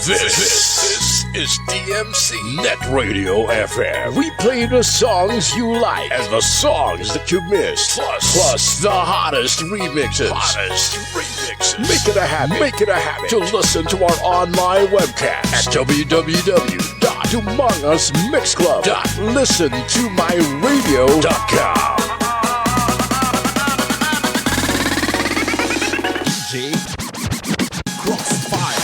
This is DMC Net Radio FM. We play the songs you like and the songs that you missed. Plus the hottest remixes. Make it a habit to listen to our online webcast at www.umongousmixclub.listentomyradio.com. DJ Crossfire.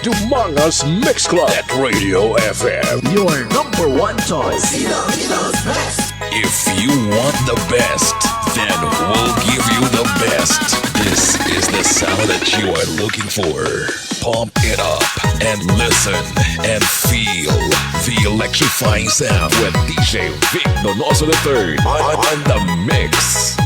Umongo's Mix Club at Radio FM. Your number one choice. If you want the best, then we'll give you the best. This is the sound that you are looking for. Pump it up and listen and feel the electrifying sound with DJ Vic Donoso III on the mix.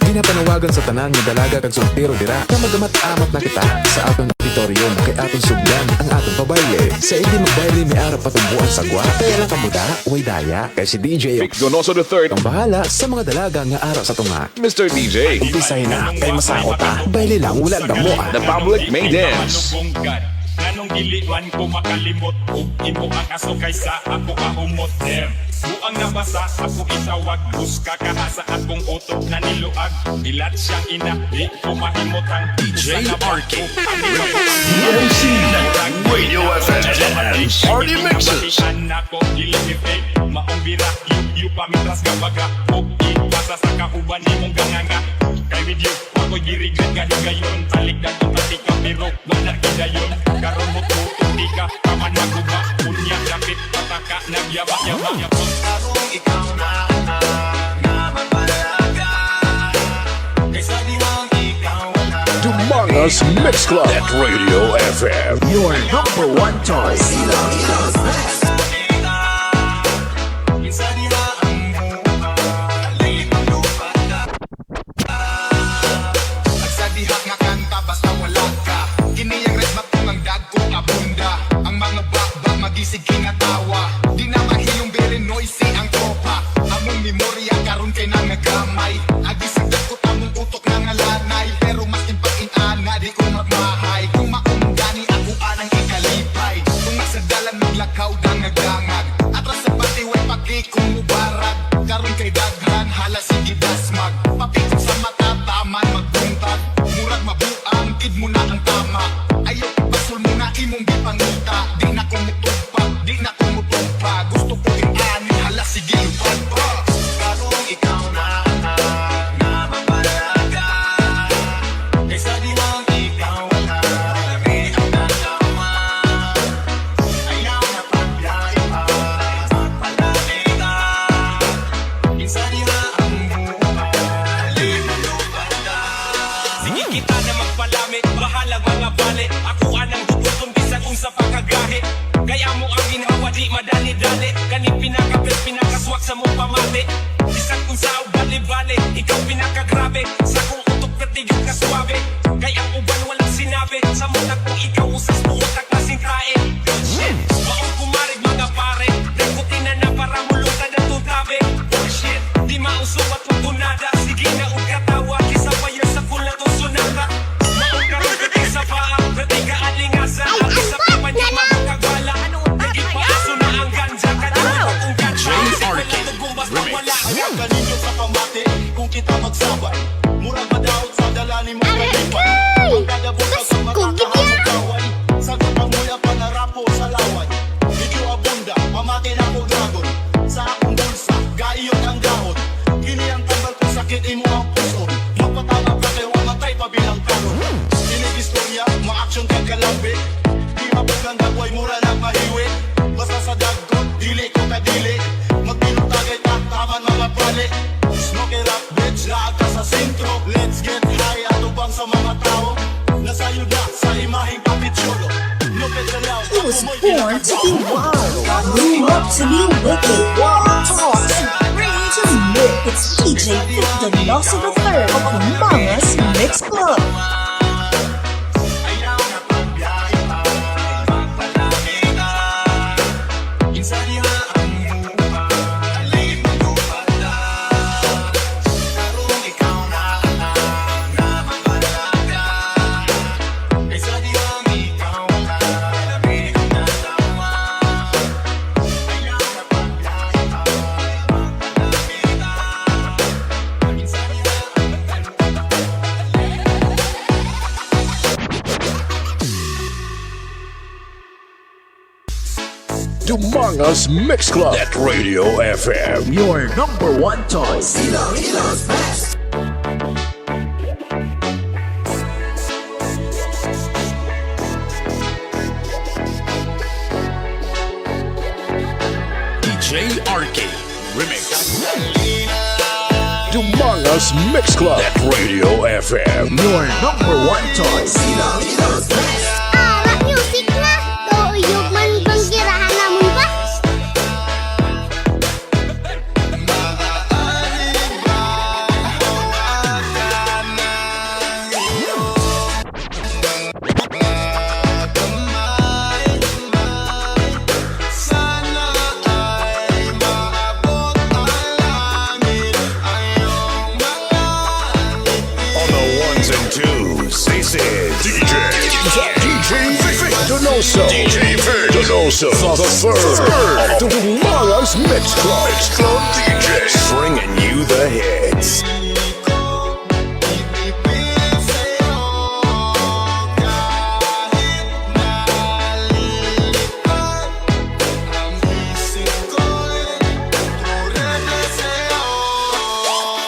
Pinapanawagan sa tanan nga dalaga kag soltero dira nga magamat-amat na kita sa atong auditorium kay atong sugdan ang atong pabayle. Sa hindi magbayle may arap patumbuan sagwa kaya lang kamuda way daya kay si DJ Vic Donoso III ang bahala sa mga dalaga nga araw sa tunga. Mr. DJ, Umpisahin na kay masao ta bayle lang wala damo. the public may dance. Nanong giliwan ko makalimot ug imo ang aso kaysa ako kahumot them. Buang nabasa, ako itawag. Buska kaha sa akong utok na niluag. Ilat siyang ina, di ko mahimutang. DJ RK. DMC Radio FM Party Mixes. Ako ilipit, maong bira, yu pamitras gawaga. Okay, basa sa kauban ni mong ganganga. Kay video, ako'y giriglan gahigayon. Talikdan ang tatika, pero wala gidayon. Karon mo tutong di ka, kaman maguba. Punya, kapit, pataka, nagyaba-yaba. Karong ikaw na mabalaga. Kaysa di lang ikaw wala. Dumangas Mix Club at Radio FM. Your number one choice. Minsan nila ang buhay malupad. Nagsadihak nga kanta basta wala ka. Kini ang resmat kung ang dagko abunda. Ang mga bakba magisig kinatawa. Di na mahiyong very noisy ang tropa. Among memorya karon kay nang nagamay. Agisag ko tamong utok na ngalanay. Pero mas impag-inana di ko magmahay. Kung maunggani ako anang ikalipay. Kung nasa dalan maglakaw dang nagdangag. Atras sa patiway pagi kung mubarag. Karon kay daghan hala sige dasmag. Papikot sa mata taman magbuntag. Murag mabuang kid mo na ang tama. Ayaw basol mo na imong gipangita. Di na ko mutugpag, di na ko mutugpag. Gusto ko yung ani hala sige lupad pa. Karong ikaw na mabalaga. Kaysa di lang ikaw wala. Lami ang nagama. Ayaw na pagbiyahe pa. Magpalami ka. Minsan di lang ang buhay malupad ka. Sige kita na magpalamit, bahalag mga bale. Ako anang gutom bisan kung sa pagkagahe. Kaya mo ang ginawa di madali-dali. Kani pinakapit, pinakaswak sa mong pamate. Bisan kung sa bali-bali, ikaw pinakagrabe. Sa kong utok katigang kaswabe. Kaya ang uban walang sinabi. Sa munak kung ikaw usas buot na klaseng kae. Shit, maong kumarig mga pare. Dakutin na para mulutan ang tugabe. Bullshit, di mausong at tunada. Sige na og katawa, kisa pa yun sa kulat o sunata. Maong karoon ka sa paa, dati ka alingasa. At isa pa man di makakagwala. Naging paaso na ang ganja. Kadiwag kung ganja. Isip mo basta wala. Ayaw kaninyo sa pamate kung kita magsabay. Murag madaot sa dalani mo kalipay. Magdadabog ka sa makakahamong kaway. Sagot ang mula panarapo sa laway. Medyo abunda, pamate na ko dragon. Sa akong bulsa, gaiyot ang gahon. Kini ang tambal kung sakit imo ang puso. Magpatama ka kay wamatay pabilang karon. Kini istorya, ma-action kang kalambi. Di mabugang dagway, mura lang mahiwi. Basta sa dagot, dili ko kadili. Magpinutagay ta, taman mga pali. Smoke it up, bitch, laag ka sa sintro. Let's get high, atubang sa mga tao. Nasayod na sa imaheng papitsolo. Look at the loud, He was born to be wild, grew up to be wicked, taught supreme to live. It's DJ Donoso the third of Dumangas Mix Club. ayaw na pagbiyahe pa. Magpalami ka. Minsan nila ang buhay malupad ka. Karong ikaw na mabalaga. Kaysa di lang ikaw wala. Lami ang nagama. Ayaw na pagbiyahe pa. Magpalami ka. Minsan nila ang Dumangas Mix Club at Radio FM. Your number one choice. DJ RK. REMIX. Dumangas Mix Club at Radio FM. Your number one choice. Alat music na. Tuyog man bang girahan namun ba? On the ones and twos, this is DJ Donoso. DJ Donoso. Donoso, the third of the Humongous Mix Club. Mix Club DJ, bringing you the hits.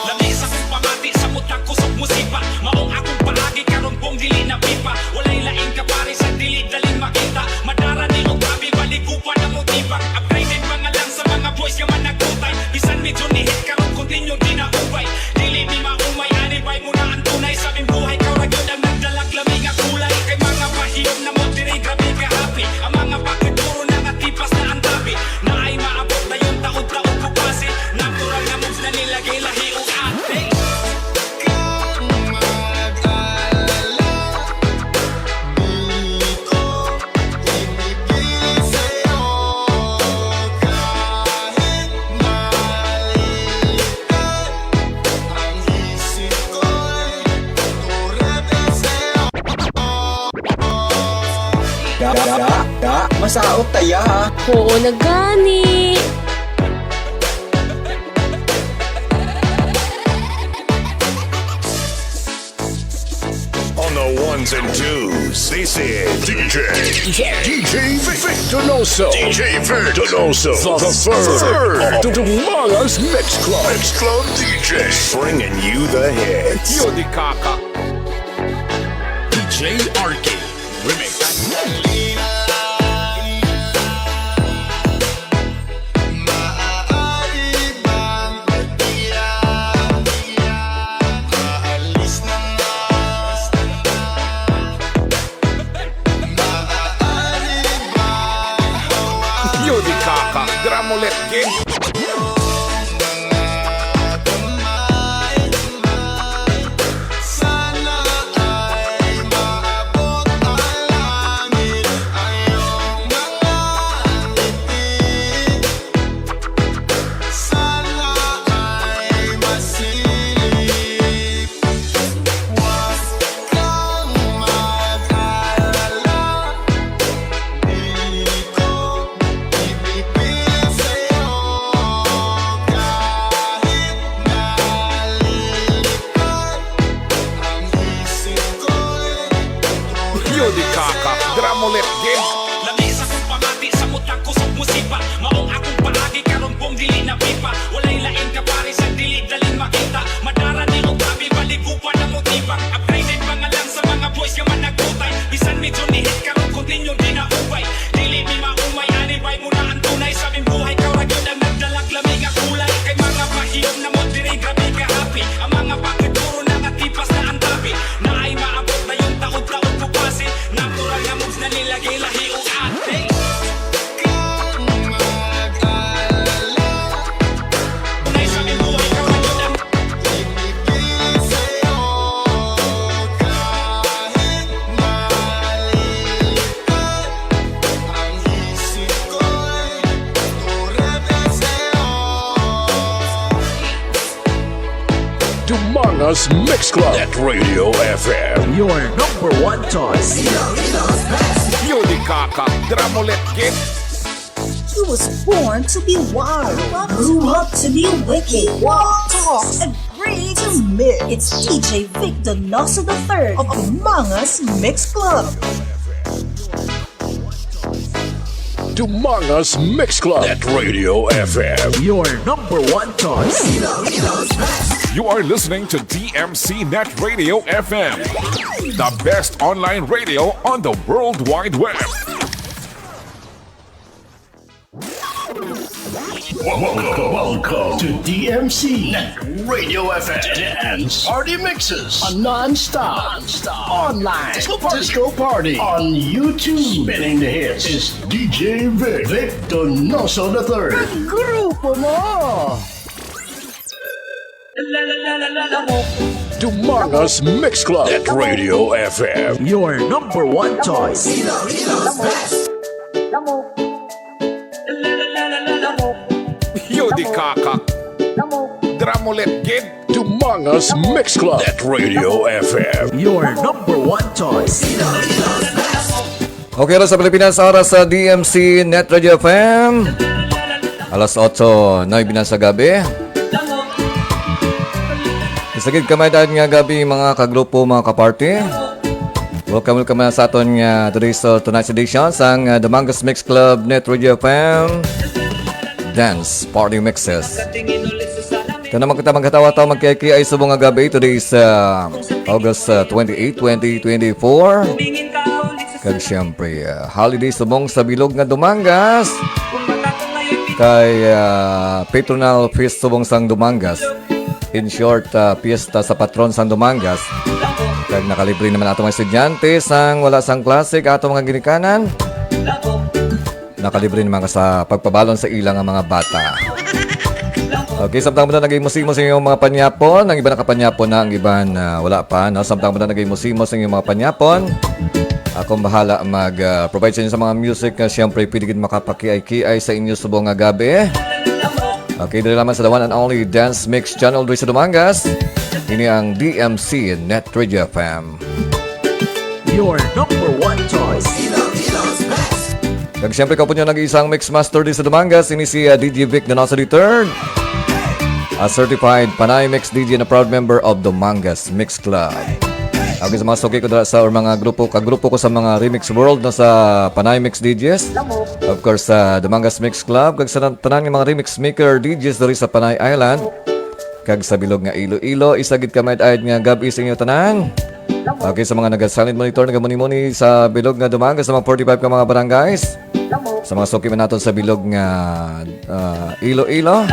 Lamisa kong pamati sa mutang kusog musipa. Maong akong paagi karon pong dili na pipa. Walay laing ka pare sa dili daling makita. Madara ni o grabe baligupan na mo tipang. Upgraded mga lang sa mga boys nga man nagkutay. Bisan medyo ni hit karon continue di na ubay. Dili mi maumay anibay mo na ang tunay. Sa aming buhay kaw ragyod ang nagdalag lamig nga kulay. Kay mga pahiyom na mo diri grabe ka happy. Ang mga pakituro na nga tipas na ang tabi. Na ay maabot na yung taon-taon ko kasi. Natural na moves na nilagay lahi o ate. Masaot taya ha. Oo na gani. On the ones and twos, this is DJ Vic Donoso. DJ Vic Donoso, the third of the Humongous Mix Club. Mix Club DJ, bringing you the hits. Yo di kaka. DJ RK Remix. Yo di kaka. Dramolet game. Yo di kaka. Dramolet game. Lamisa kong pamati sa mutang kusog musipa. Maong akong paagi karon pong dili na pipa. Walay laing ka pare sa dili daling makita. Madara ni o grabe baligupan na mo tipang. Upgraded mga lang sa mga boys nga man nagkutay. Bisan medyo ni hit karon continue di na ubay. Dili mi maumay anibay mo na ang tunay. Sa aming buhay kaw ragyod ang nagdalag lamig nga kulay. Kay mga pahiyom na mo diri grabe ka happy. Ang mga pakituro na nga tipas na ang tabi. Na ay maabot na yung taon-taon ko kasi. Natural na moves na nilagay lahi o ate. Tunay sa aming buhay kaw ragyod ang Humongous Mix Club at Radio FM. Your number one choice. Yo di kaka. Dramolet game. He was born to be wild, grew up to be wicked, walk, talk, and bring to mix. It's DJ Vic Donoso the third of Humongous Mix Club. Humongous Mix Club at Radio FM. Your number one choice. You are listening to DMC Net Radio FM, the best online radio on the World Wide Web. Welcome to DMC Net Radio FM and Party Mixes, a non-stop online disco party on YouTube. Spinning the hits is DJ Vic Donoso the third. Grupo mo. Humongous Mix Club at Radio FM. Your number one choice. Yo di kaka. Dramolet game. Humongous Mix Club at Radio FM. Your number one choice. Okay, oras sa Pilipinas, oras sa DMC Net Radio FM. Alas 8 na sa gabi. Isagid kamay dahil nga gabi mga kagrupo, mga kaparty. Welcome na sa aton nga today's tonight's edition sang The Mangas Mix Club Net Radio FM Dance Party Mixes. Ito naman kita magkatawa-tawa magkiki ay subong nga gabi. Today is August 28, 2024. Kag siyempre, holiday subong sa bilog nga Dumangas. Kay patronal feast subong sang Dumangas. In short, piyesta sa patron sang Dumangas. Kag nakalibre naman ato mga estudyante sang wala sang klase ato mga ginikanan. Nakalibre naman ka sa pagpabalon sa ilang mga bata. Okay, samtang mo na naging musimos yung mga panyapon. Ang iba nakapanyapon na, ang iba wala pa. No? Samtang mo na naging musimos yung mga panyapon. Akong bahala mag-provide sa inyo sa mga music na siyempre pwede makapakiay-kiay sa inyo subong nga gabi. Okay, dito naman sa the one and only Dance Mix Channel dito sa Dumangas. Ini ang DMC Net Radio FM. Your number one choice. Kag siyempre po nyo nag-iisang mix master dito sa Dumangas. Ini si DJ Vic Donoso III. A certified Panay Mix DJ and a proud member of Dumangas Mix Club. Okay, sa mga suki ko sa mga kagrupo ko sa mga Remix World na sa Panay Mix DJs. Of course, sa Dumangas Mix Club. Kag sa tanan ng mga Remix Maker DJs dari sa Panay Island. Kag sa bilog nga Iloilo. Isagid kamay ayad nga gabi sa inyo tanan. Okay, sa mga nag-silent monitor, nag-muni-muni sa bilog nga Dumangas, sa mga 45 ka mga barangays. Sa mga suki man natin sa bilog nga Iloilo.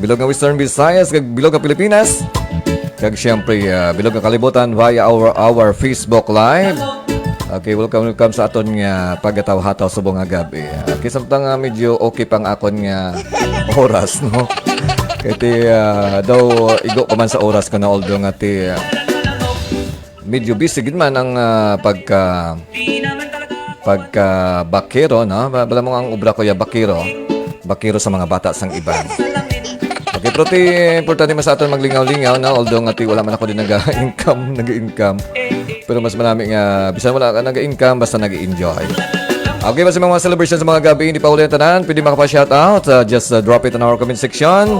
Bilog nga Western Visayas, kag bilog nga Pilipinas. Kag siyempre, bilog nga kalibutan via our Facebook Live. Okay, welcome sa aton nga pagataw-hataw subong nga gabi. Okay, samtang medyo okay pang akon nga oras, no? Kaya daw igo pa man sa oras ko na although nga medyo busy gid man ang pagka bakero, no? Bala mo ang obra ko ya bakero sa mga bata sang iban. Okay, pero importante mas aton maglingaw-lingaw na although nga wala man ako din nag-income. Pero mas marami nga bisan wala ka nag-income basta nag-enjoy. Okay, basta mga celebrations sa mga gabi hindi pa ulit tanan, pwede makapa-shoutout, just drop it in our comment section.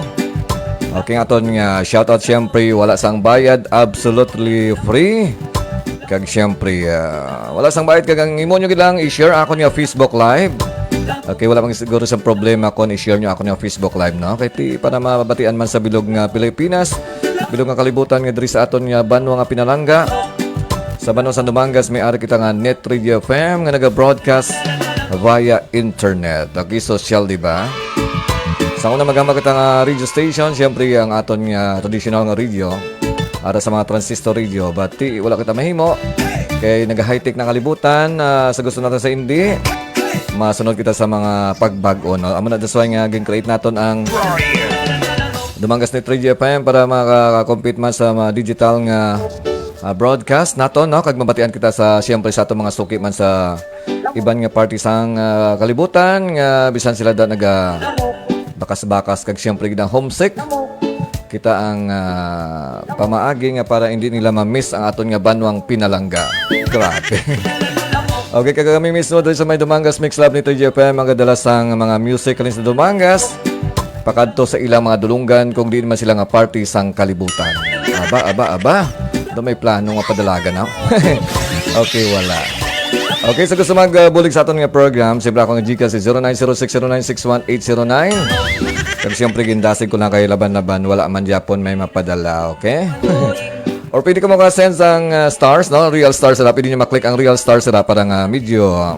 Okay, aton nga shoutout syempre wala sang bayad, absolutely free. Kag syempre wala sang bayad kag ang imo nyo lang i-share ako nga Facebook Live. Okay, wala pang siguro sa problema kung i-share nyo ako ng Facebook Live, no? Kaya para mabatian man sa bilog nga Pilipinas, bilog nga kalibutan nga diri sa aton nga banwa nga Pinalangga. Sa banwa sa Dumangas, may ari kita nga Net Radio FM nga naga-broadcast via internet. Okay, social, di ba? Sa una magama kita nga radio station, syempre ang aton nga traditional nga radio. Ara sa mga transistor radio, but wala kita mahimo. Kaya nag-high-tech na kalibutan, sa gusto natin sa hindi. Masunod kita sa mga pagbago, no? Amo na that's why nga gin-create naton ang Dumangas Net Radio FM para maka-compete man sa mga digital nga broadcast naton, no? Kag mabatian kita sa siyempre sa atong mga suki man sa iban nga party sang kalibutan nga bisan sila da naga bakas-bakas kag siyempre gid ang homesick. Kita ang pamaagi nga para hindi nila ma-miss ang aton nga banwang Pinalangga. Grabe. Okay, kagami mismo doon sa may Dumangas Mix Club nito JFM, mga dalasang mga music kalins na Dumangas. Pakadto sa ilang mga dulunggan kung di man sila nga party sang kalibutan. Aba. Doon may plano nga padalaga na. Okay, wala. Okay, so gusto magbulig sa aton nga program, siyempre ako nga Gcash 0906096189. Pero siyempre gindasig ko na kayo laban-laban, wala man Japon may mapadala, okay? Or pwede ka makasend ang stars, no? Real stars sila. Pwede nyo maklik ang real stars sila para nga medyo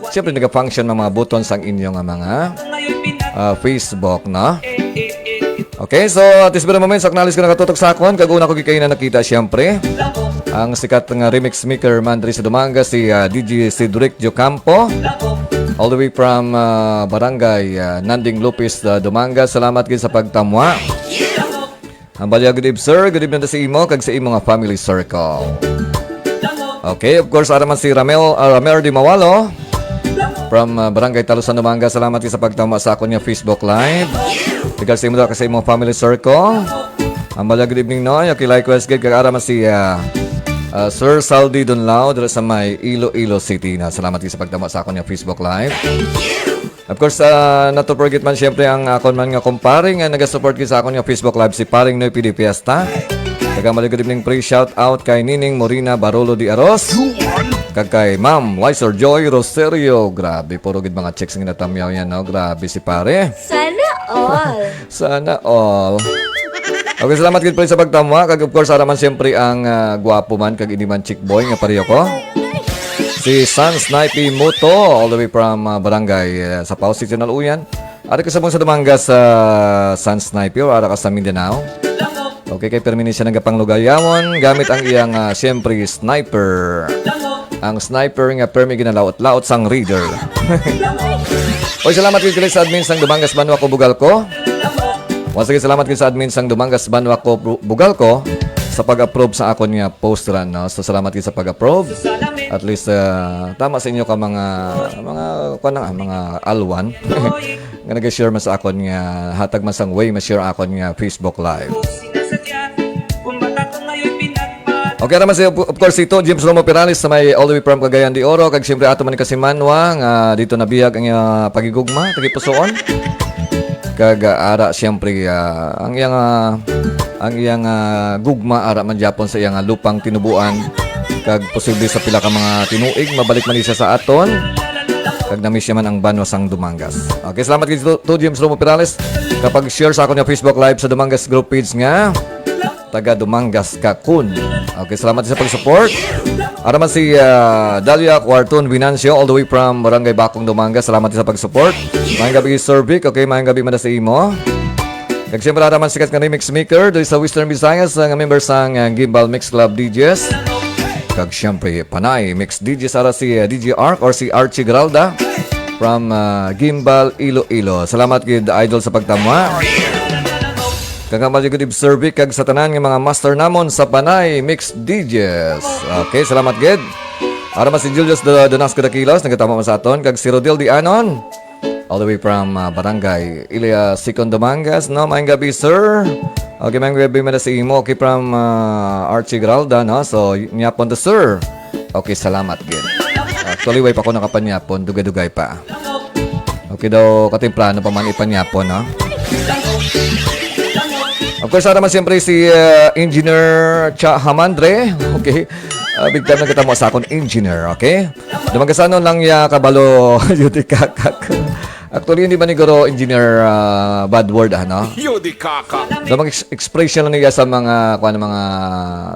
siyempre nag-function mga buttons ang inyong mga Facebook, no? Okay, so at this very moment, saknalis ko nakatutok sa akon. Kaguna ko kayo na nakita, siyempre ang sikat ng remix maker mandri sa Dumangas, si DJ Cedric Jocampo. All the way from Barangay Nanding Lopez, Dumangas. Salamat kayo sa pagtamwa. Ang balya, good evening sir, good evening na sa imo, kag sa imo nga family circle. Okay, of course, araman si Ramel Di Mawalo from Barangay Talusan, Dumangas. Salamat sa pagtama sa ako niya Facebook Live. Tigal sa imo daw kasi imo family circle. Ang balya, good evening no. Okay, likewise, kag araman si Sir Saldi Donlao dito sa may Iloilo City na. Salamat din sa pagtama sa akon nga Facebook Live. Of course, not to forget man siyempre ang akon man nga kumparing nga nag-support sa akon nga Facebook Live si Paring Noy PD Fiesta. Tagamali good evening pre-shout out kay Nining Morina Barolo Di Aros. Kag kay Ma'am Lizer Joy Rosario. Grabe, puro gid mga checks nga natamyaw yan, no? Grabe si pare. Sana all. Sana all. Okay, salamat gid pala sa pagtama. Kag of course, araman siyempre ang gwapo man kag hindi man chick boy nga pareho ko. Si San Snipe Moto all the way from Barangay sa Pau City Uyan. Ara ka sa mong sa Dumangas sa San Snipe o ara ka sa Mindanao. Okay, kay permini siya nagapanglugayawan gamit ang iyang siyempre sniper. Ang sniper nga permi ginalaot-laot sang reader. Oy, salamat gid sa admin sang Dumangas Banwa ko Bugalco. Once again, salamat kayo sa admin sang Dumangas Banwa ko Bugalco sa pag-approve sa akon nga post run, no? So salamat kayo sa pag-approve. At least tama sa inyo ka mga alwan nga nag-share man sa akon nga hatag man sang way ma-share akon nga Facebook Live. Okay naman si of course ito James Romo Perales sa may all the way from Cagayan de Oro kag siyempre ato man ni Kasimanwa nga dito nabihag ang pagigugma tagipusoon. Kag ara siyempre ang iyang gugma ara man Japon sa iyang lupang tinubuan kag posible sa pila ka mga tinuig mabalik man siya sa aton kag nami siya man ang Banwa sang Dumangas. Okay, salamat kay to James Romo Perales kapag share sa akon nga Facebook Live sa Dumangas group page nga taga Dumangas Kakun. Okay, salamat sa pag-support. Ara man si Dalia Quarton Binancio all the way from Barangay Bakong Dumangas. Salamat sa pag-support. Maayong gabi Sir Vic. Okay, maayong gabi man sa imo. Kag siyempre ara man sikat nga remix maker dito sa Western Visayas nga member sang Gimbal Mix Club DJs. Kag siyempre panay mix DJs ara si DJ Arc or si Archie Gralda from Gimbal Iloilo. Salamat gid idol sa pagtama. Kag maligod ibserve kag sa tanan nga mga master namon sa panay mix DJs. Okay, salamat gid. Ara man si Julius Donoso Dakilos nagatama man sa aton kag si Rodel Dianon all the way from Barangay Ilia Second Dumangas. No, maayong gabi sir. Okay, maayong gabi man sa imo. Okay, from Archie Gralda, no? So nyapon to sir. Okay, salamat gid. Actually way pa ko nakapanyapon dugay-dugay pa. Okay daw katimplano pa man ipanyapon, no? Of course, naman siyempre si Engineer Cha Hamandre. Okay. Big time na kita mo sa akong engineer. Okay. Dumagasanon lang ya kabalo yuti kakak. Actually, hindi ba ni Goro engineer bad word, ano? Yudi kaka. Damang expression lang niya sa mga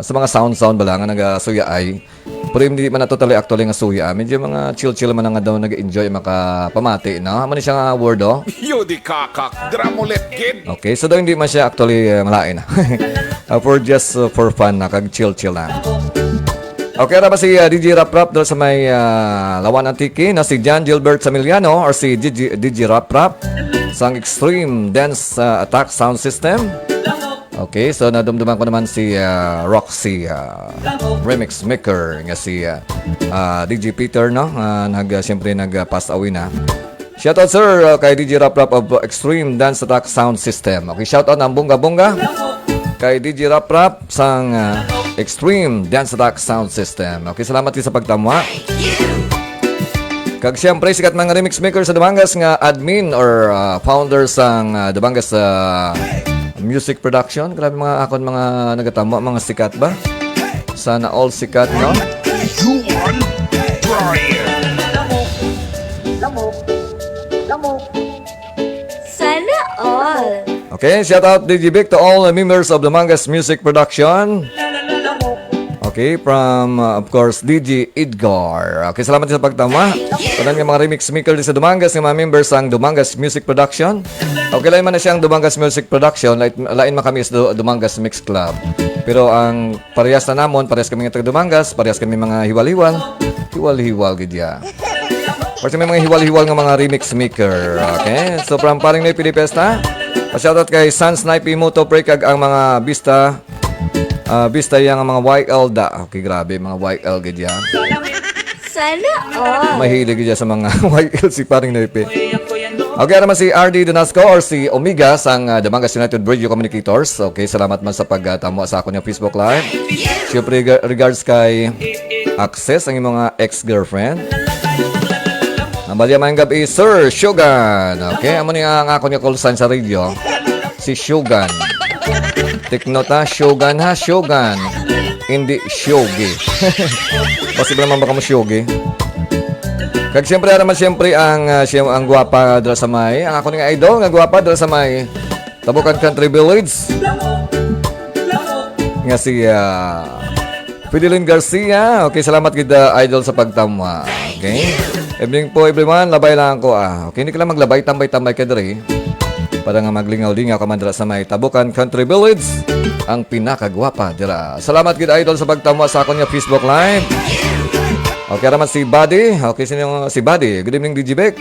sa mga sound ba lang nga nagasuya ay. Pero hindi man na totally actually nga suya. Medyo mga chill man nga daw nag-enjoy makapamati, no? Ano siya nga word, oh? Yudi kaka. Dramulet gid. Okay, so daw hindi man siya actually malain. For just for fun, kag-chill lang. Okay, na ba si DJ Rap doon sa may Lawan Antique na si John Gilbert Samiliano or si DJ Rap sang Extreme Dance Attack Sound System. Okay, so nadumduman ko naman si Roxy Remix Maker nga si DJ Peter, no? Siyempre nag-pass away na. Shoutout sir kay DJ Rap of Extreme Dance Attack Sound System. Okay, shoutout ng bunga-bunga kay DJ Rap sang Extreme Dance Attack Sound System. Okay, salamat din sa pagtamwa. Kag siyempre sikat mga remix maker sa Dumangas nga admin or founder sang Dumangas Music Production. Grabe mga akon mga nagatamo, mga sikat ba? Sana all sikat, no? Sana all. Okay, shout out DJ Vic to all members of Dumangas Music Production. Okay, from of course DJ Edgar. Okay, salamat sa pagtama. Kanan nga mga remix maker sa Dumangas, nga mga members sang Dumangas Music Production. Okay, lain man na siyang Dumangas Music Production, lain man kami sa Dumangas Mix Club. Pero ang parehas na namon, parehas kami nga taga Dumangas, parehas kami mga hiwal-hiwal. Hiwal-hiwal gid ya. Kasi may mga hiwal-hiwal nga mga remix maker. Okay, so from paring na Pilipesta, pa-shoutout kay San Snipe Moto Pre kag ang mga bista yang mga YL da. Okay, grabe mga YL gid ya. Sana all. Mahilig gid sa mga YL si paring Nepe. Okay, naman si RD Donasco or si Omega sang Dumangas United Radio Communicators. Okay, salamat man sa pagtamo sa ako ng Facebook Live. syempre regards kay Access, ang mga ex-girlfriend. Ang balya mayang gabi, Sir Shogun. Okay, amo niya ang ako niya call sign sa radio. Si Shogun. Take note ha, Shogun ha, Shogun. Hindi Shogi. Posible naman baka mo Shogi. Kag siyempre naman siyempre ang gwapa dala sa may. Ang ako niya idol, ang gwapa dala sa may Tabukan Country Village. Nga si Fidelin Garcia. Okay, salamat kita idol sa pagtama. Okay? Evening po everyone, labay lang ako Okay, hindi ka lang maglabay, tambay-tambay ka diri. Para nga maglingaw-lingaw ka man dira sa may Tabukan Country Village. Ang pinakagwapa dira. Salamat kita idol sa pagtama sa akong Facebook Live. Okay naman si Buddy. Okay, sino si Buddy? Good evening DJ Beck.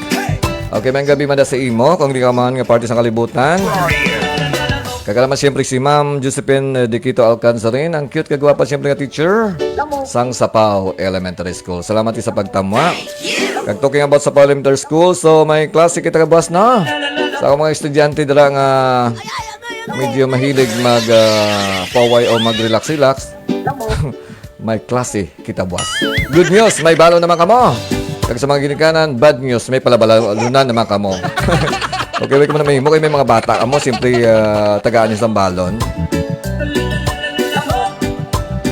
Okay, may gabi man sa imo kung di ka man nga party sa kalibutan. Kagalaman siyempre si Ma'am Josephine Diquito Alcanzarin. Ang cute kagwapa siyempre nga teacher sang Sapaw Elementary School. Salamat sa pagtamwa. Kag talking about Sapaw Elementary School, so may klase kita kabas na. Sa mga estudyante dira nga medyo mahilig mag paway o mag-relax-relax. May klase kita buwas. Good news, may balo naman kamo. Kag sa mga ginikanan, bad news, may palabalunan naman kamo. Okay, wait ko na may mga bata kamo, simply tagaan niyo sa balon.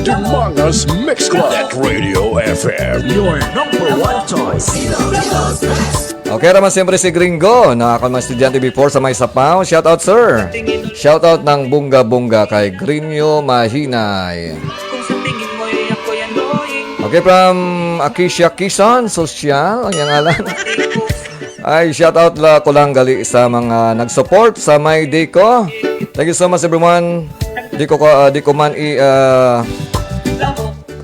Dumangas Mix Club. Net Radio FM. Your number one choice. Okay, naman siyempre si Gringo na ako mga estudyante before sa may Sapaw. Shout out sir. Shout out ng bunga-bunga kay Grinyo Mahinay. Okay, from Akisha Quezon, social, ang ngalan. Ay, shout out ko lang gali sa mga nag-support sa my day ko. Thank you so much everyone. Di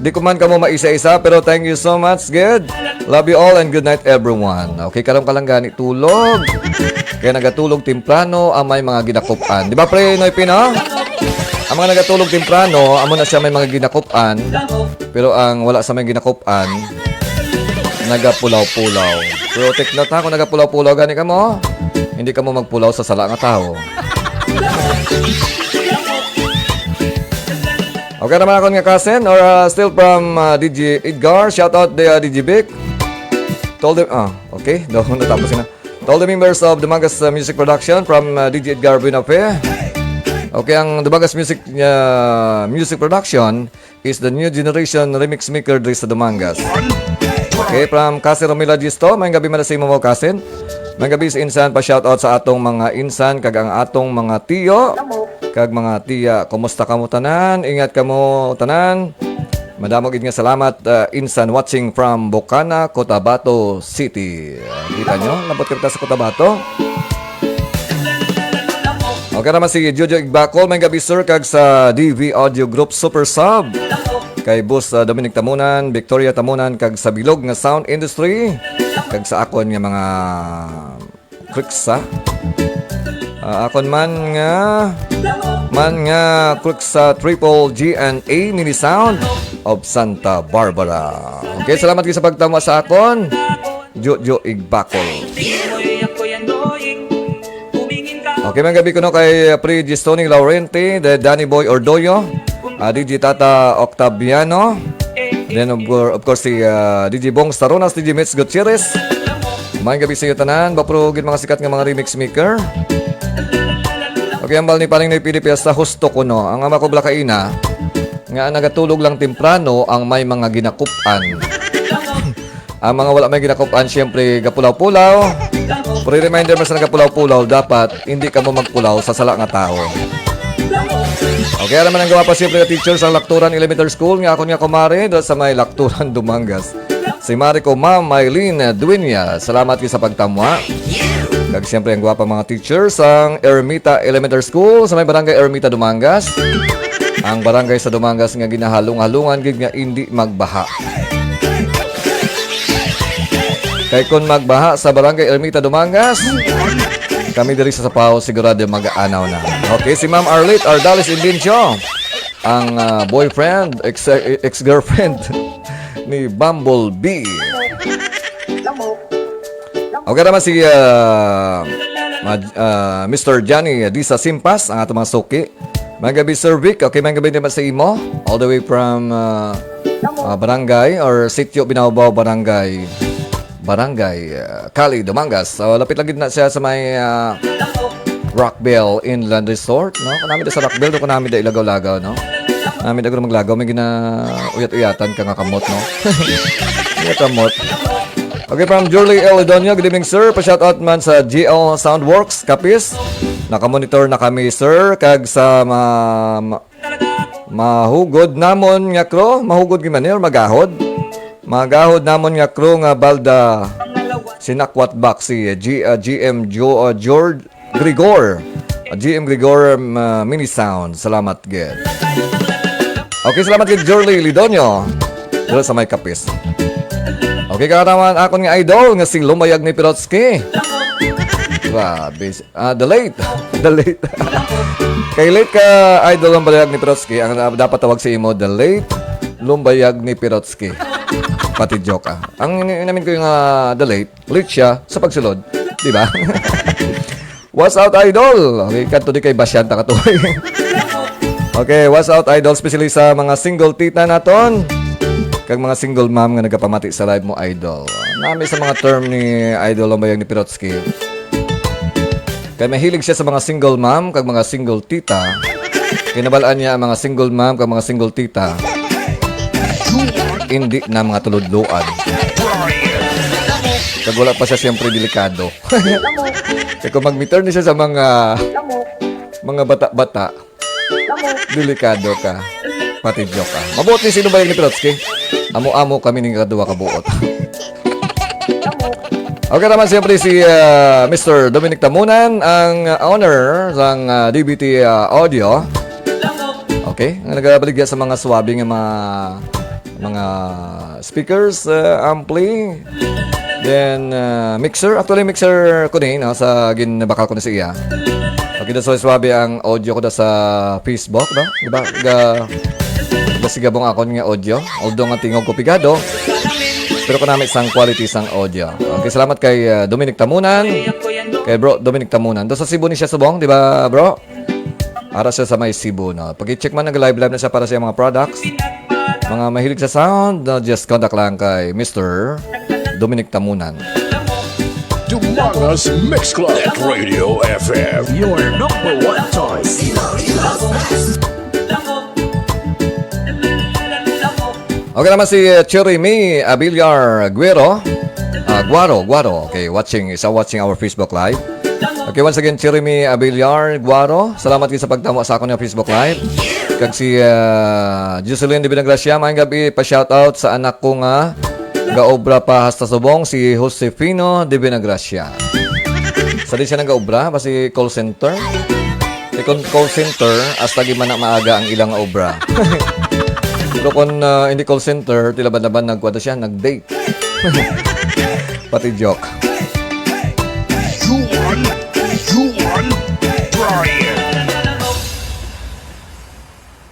ko man kamo maisa-isa, pero thank you so much. Good. Love you all and good night everyone. Okay, karon ka lang gani tulog. Kaya nagatulog temprano ang may mga ginakupan. Di ba pre, Noy Pino? Ang mga nagatulog temprano, amo na siya may mga ginakupan. Pero ang wala sa may ginakupan, nagapulaw-pulaw. Pero take note ha, kung nagapulaw-pulaw gani ka mo, hindi ka mo magpulaw sa sala nga tao. Okay naman ako nga cousin or still from DJ Edgar. Shout out the DJ Vic. Told them, okay, daw natapos na. Told the members of Dumangas Music Production from DJ Edgar Buenafe. Okay, ang Dumangas Music Production is the new generation remix maker dito sa Dumangas. Okay, from Cousin Romila Gisto, may gabi man sa imo mo cousin. May gabi sa insan pa shout out sa atong mga insan kag ang atong mga tiyo. Kag mga tiya, kumusta kamo tanan? Ingat kamo tanan. Madamo gid nga salamat insan watching from Bocana, Cotabato City. Kita nyo, labot kita sa Cotabato. Okay naman si Jojo Igbacol, may gabi sir kag sa DV Audio Group Super Sub. Kay Boss Dominic Tamunan, Victoria Tamunan kag sa bilog nga sound industry. Kag sa akon nga mga kriksa. Akon man nga quick sa Triple G and A Mini Sound of Santa Barbara. Okay, salamat kayo sa pagtama sa akon. Jojo Igbacol. Okay, mga gabi ko no kay Pre Gistoni Laurenti, the Danny Boy Ordoyo, DJ Tata Octaviano, then of course si DJ Bong Staronas, DJ Mitz Gutierrez. Mga gabi sa iyo tanan, baprugin mga sikat nga mga remix maker. Okay, ang bal ni paring na Pilipinas sa husto ko no. Ang ama ko blakaina, nga nagatulog lang temprano ang may mga ginakupan. Ang mga wala may ginakupan, syempre gapulaw-pulaw. Pre-reminder mas nagapulaw-pulaw, dapat hindi ka mo magpulaw sa sala nga tao. Okay, alam man ang gawa pa siyempre na teacher sa Lakturan Elementary School. Nga ako nga kumare dahil sa may Lakturan Dumangas. Si Marico Ma'am Maylene Dueña. Salamat kayo sa pagtamwa. Kag siyempre ang gwapa mga teachers ang Ermita Elementary School sa may barangay Ermita Dumangas. Ang barangay sa Dumangas nga ginahalong-halungan gid nga hindi magbaha. Kay kung magbaha sa barangay Ermita Dumangas, kami diri sa Sapaw sigurado mag-aanaw na. Okay, si Ma'am Arlette Ardales Indencio, ang boyfriend, ex-girlfriend ni Bumblebee. Okay naman si Mr. Johnny Disa Simpas, ang atong mga suki. Mga gabi, Sir Vic. Okay, mga gabi naman sa imo. All the way from Barangay or Sitio Binabaw, Barangay Cali, Dumangas. So, lapit lang na siya sa may Rockville Inland Resort, no? Kanami da sa Rockville, doon kanami da ilagaw-lagaw, no? Kanami da maglagaw, may uyat-uyatan ka nga kamot, no? Uyat-kamot. Okay, from Julie L. Idonio, good evening, sir. Pa-shoutout man sa GL Soundworks, Kapis. Nakamonitor na kami, sir. Kag sa mahugod namon nga kro, mahugod gimanir, magahod. Magahod namon nga kro nga balda sinakwat back si GM George Grigor. GM Grigor Mini Sound. Salamat, Ged. Okay, salamat, Ged Julie Lidonio. Dito sa may Kapis. Okay, karaman akon nga idol nga si Lumayag ni Pirotsky. Grabe. The late. Kay late ka idol Lumbayag ni Pirotsky. Ang dapat tawag sa imo, the late Lumbayag ni Pirotsky. Pati joke ah. Ang inamin ko yung the late siya sa pagsulod. Diba? What's out, idol? Okay, kanto di kay Basyanta katuloy. Okay, what's out, idol? Especially sa mga single tita naton. Kag mga single mom nga nagapamati sa live mo, idol. Nami sa mga term ni idol Lumbayag ni Pirotsky. Kaya mahilig siya sa mga single mom kag mga single tita. Kinabalaan niya ang mga single mom kag mga single tita. Hindi na mga tuludluan. Kag wala pa siya siyempre delikado. Kaya kung mag-meter niya siya sa mga bata-bata, delikado ka. Pati joke ka. Mabuot ni sino ba yung ni Pirotsky? Amo-amo kami ng kadua kabuot. Okay naman siyempre si Mr. Dominic Tamunan, ang owner ng DBT Audio. Okay, nagabaligya sa mga swabing mga speakers, ampli, then mixer. Actually mixer ko din sa ginabakal ko na siya. Okay, so swabe ang audio ko sa Facebook, no? Diba? Sigabong akon nga audio. Although nga tingog ko pigado, pero ko namin isang quality isang audio. Okay, salamat kay Dominic Tamunan. Kay bro Dominic Tamunan. Doon sa Cebu ni siya subong, di ba bro? Para siya sa may Cebu, no? Pag-i-check man nag-live na siya para sa mga products. Mga mahilig sa sound, just contact lang kay Mr. Dominic Tamunan. Dumangas Mix Club at Radio FM. Your number one choice. Okay naman si Cheremy Abilyar Guero. Guaro. Okay, watching our Facebook Live. Okay, once again, Cheremy Abilyar Guaro. Salamat kayo sa pagtamo sa akong Facebook Live. Kag si Jocelyn de Binagracia, maayong gabi, pa-shoutout sa anak ko nga gaobra pa hasta subong, si Josefino de Binagracia. Sa di siya nang gaobra, basi call center. Kung call center, hasta di man na maaga ang ilang obra. Pero kung hindi call center, tilaban-laban nagkwada siya, nag-date. Pati joke.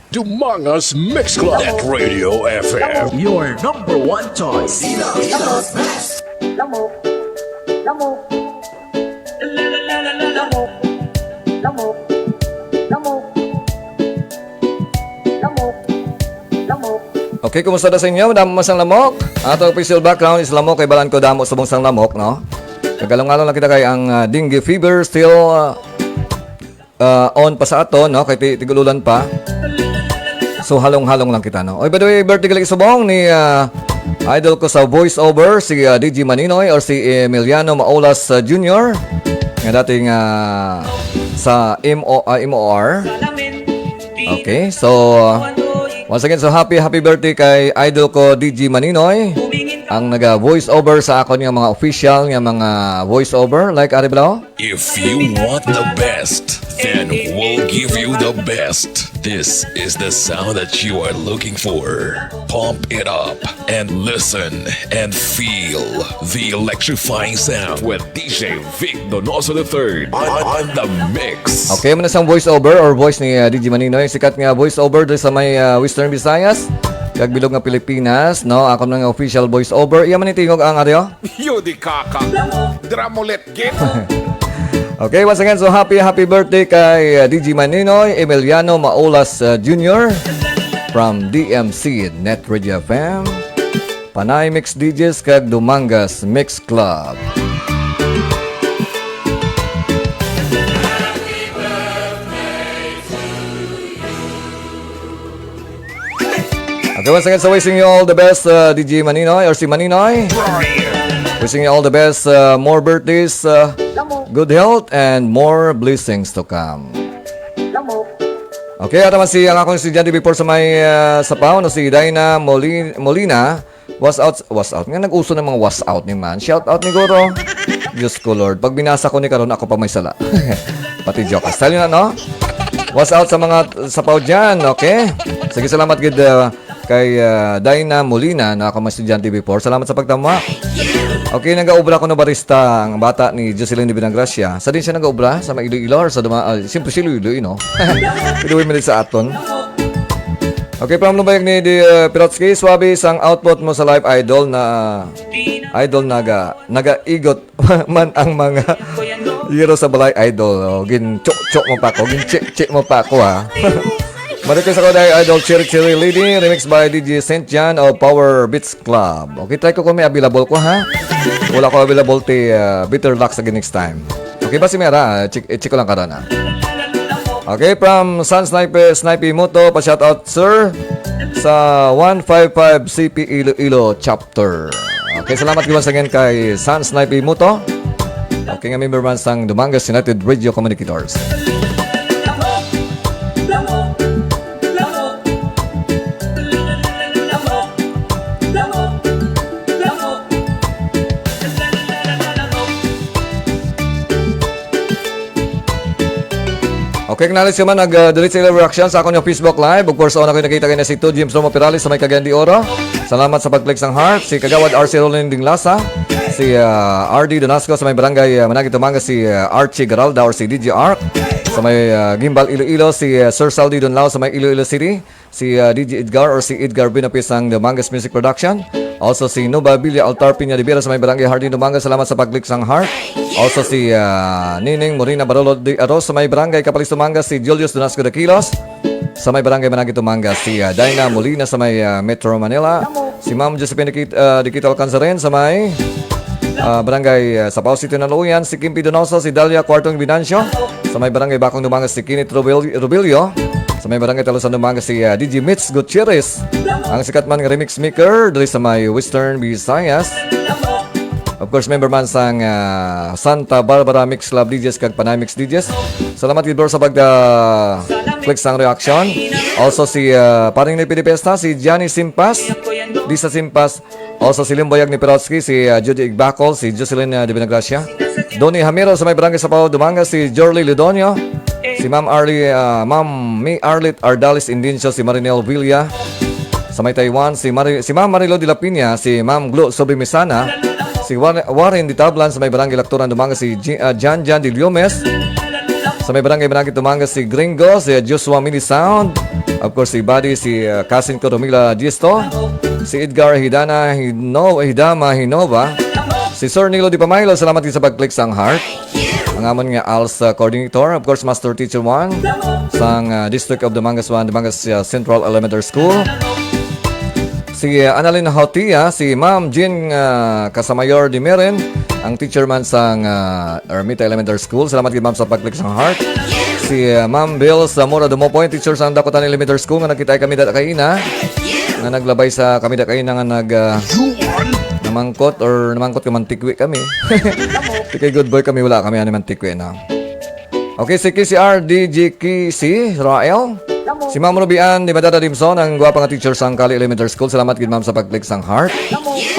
Dumangas Mix Club at Radio FM. Your number one choice. Okay, kumusta na sa inyo? Damo masang lamok. Ato official background is lamok kay balan ko damo sa sang lamok, no? Kagalong-along lang kita kay ang dengue fever still on pa sa ato, no? Kay tigululan pa. So halong-halong lang kita, no? Oy, by the way, birthday galing subong ni idol ko sa voice over si DJ Maninoy or si Emiliano Maulas Jr. Nga dating sa MOR. Okay, so once again, so happy birthday kay idol ko DJ Maninoy. Ang naga-voice over sa akon yung mga official yung mga voice over like Ari Blau. If you want the best, then we'll give you the best. This is the sound that you are looking for. Pump it up and listen and feel the electrifying sound with DJ Vic Donoso III on the mix. Okay, muna sang voice over or voice ni DJ Maninoy. Sikat nga voice over doon sa may Western Visayas. Kag bilog nga Pilipinas, no? Ako na nga official voice over. Iya man itingog ang aryo? Yo di kaka. Dramulet get. Okay, once again, so happy birthday kay DJ Maninoy Emiliano Maulas Jr. from DMC Net Radio FM. Panay Mix DJs kag Dumangas Mix Club. Okay, once again, so wishing you all the best, DJ Maninoy or si Maninoy. Wishing you all the best, more birthdays, good health, and more blessings to come. Okay, at naman ang akong si Jandy before sa may sapaw, no, si Dina Molina, was out. Nga nag-uso ng mga was out ni man. Shout out ni Goro. Diyos ko Lord. Pag binasa ko ni karon ako pa may sala. Pati joke. Style na, no? Was out sa mga sapaw dyan, okay? Sige, salamat good kay Dina Molina na ako estudyante before. Salamat sa pagtama. Okay, nag-aubra ko na barista ang bata ni Jocelyn de Binagracia. Sa din siya nag-aubra sa mga Iloilo or sa simple si Iloilo, you know. Piluwi mo din sa aton. Okay, from lumayag ni Pirotsky, swabe isang output mo sa live idol na naga-igot man ang mga hero sa balay idol. Gin-chok mo pa ako, gin-chek mo pa ako ha. Marites ako dahil idol Cherry Lady, remix by DJ St. John of Power Beats Club. Okay, try ko kung may available ko ha. Wala ko available ti Bitter Lux again next time. Okay ba si Mera? Check ko lang karon ha. Okay, from Sun Sniper Moto, pa-shoutout sir sa 155 CP Iloilo chapter. Okay, salamat once again kay Sun Sniper Moto. Okay, nga member man sang Dumangas United Radio Communicators. Okay, kanalis naman nag-delete sa ilang reaction sa akong yung Facebook Live. Of course, ako nakita kayo na si 2 James Romo Pirales sa may Cagayan de Oro. Salamat sa pag-click ng heart. Si Kagawad RC Rolling Dinglasa. Si RD Donoso sa may barangay Managi Tumanga. Si Archie Garalda or si DJ Arc. Sa may Gimbal Iloilo. Si Sir Saldi Donlao sa may Iloilo City. Si DJ Edgar or si Edgar Binapis ng Dumangas Music Production. Also si Nova Villa Altar Piña de Vera sa may barangay Hardin Dumangas. Salamat sa pag-click ng heart. Also si Nining Morina Barolo de Aros sa may barangay Capalis Dumangas. Si Julius Donasco de Kilos sa may barangay Managi Dumangas. Si Dina Molina sa may Metro Manila. Si Ma'am Josephine Dikital Canzaren sa may barangay Sapaw City Naluyan. Si Kimpi Donoso, si Dalia Cuartong Binancio sa may barangay Bakong Dumangas. Si Kinit Rubilio sa may barangay Talusan Dumangas. Si DJ Mitz Gutierrez, ang sikat man ng remix maker dali sa may Western Visayas. Of course, member man sang Santa Barbara Mix Club DJs kag Panay Mix DJs. Salamat gid bro sa click sang reaction. Also si paring ni Pidipesta, si Johnny Simpas, Lisa Simpas. Also si Limboyag ni Pirotsky, si Judy Igbacol, si Jocelyn de Binagracia. Donnie Hamiro sa may barangay Sapaw Dumangas. Si Jorly Ludonio, si Ma'am May Arlit Ardalis Indincio, si Marinel Villa sa may Taiwan. Si Ma'am Marilo de la Piña, si Ma'am Glo Sobimisana. Si Warren Ditablan sa may barangay Lakturan Dumangas. Si Jan de Liomes sa may barangay Managi Dumangas. Si Gringo, si Joshua Mini Sound. Of course, si Buddy, si Cousin ko Romila Gisto. Si Edgar Hidama Hinova. Si Sir Nilo Di Pamaylo, salamat din sa pag-click sang heart. Ang amon nga ALS coordinator. Of course, Master Teacher 1 sang District of Dumangas 1, Dumangas Central Elementary School. Si Annalyn Hautia, si Ma'am Jean Casamayor Di Meren, ang teacher man sang Ermita Elementary School. Salamat kay Ma'am sa pag-click sang heart. Si Ma'am Bill sa Mora Dumopoint, teacher sang Dakotan Elementary School nga nakita kami data kaina. Nga naglabay sa kami data kaina nga namangkot ka mantikwi kami. Kay good boy kami, wala kami ani mantikwi na. Okay, si KCR DJKC Rael. Si Ma'am Rubian di Madada Dimson, ang gwapa nga teacher sang Kali Elementary School. Salamat gid Ma'am sa pag-click sang heart.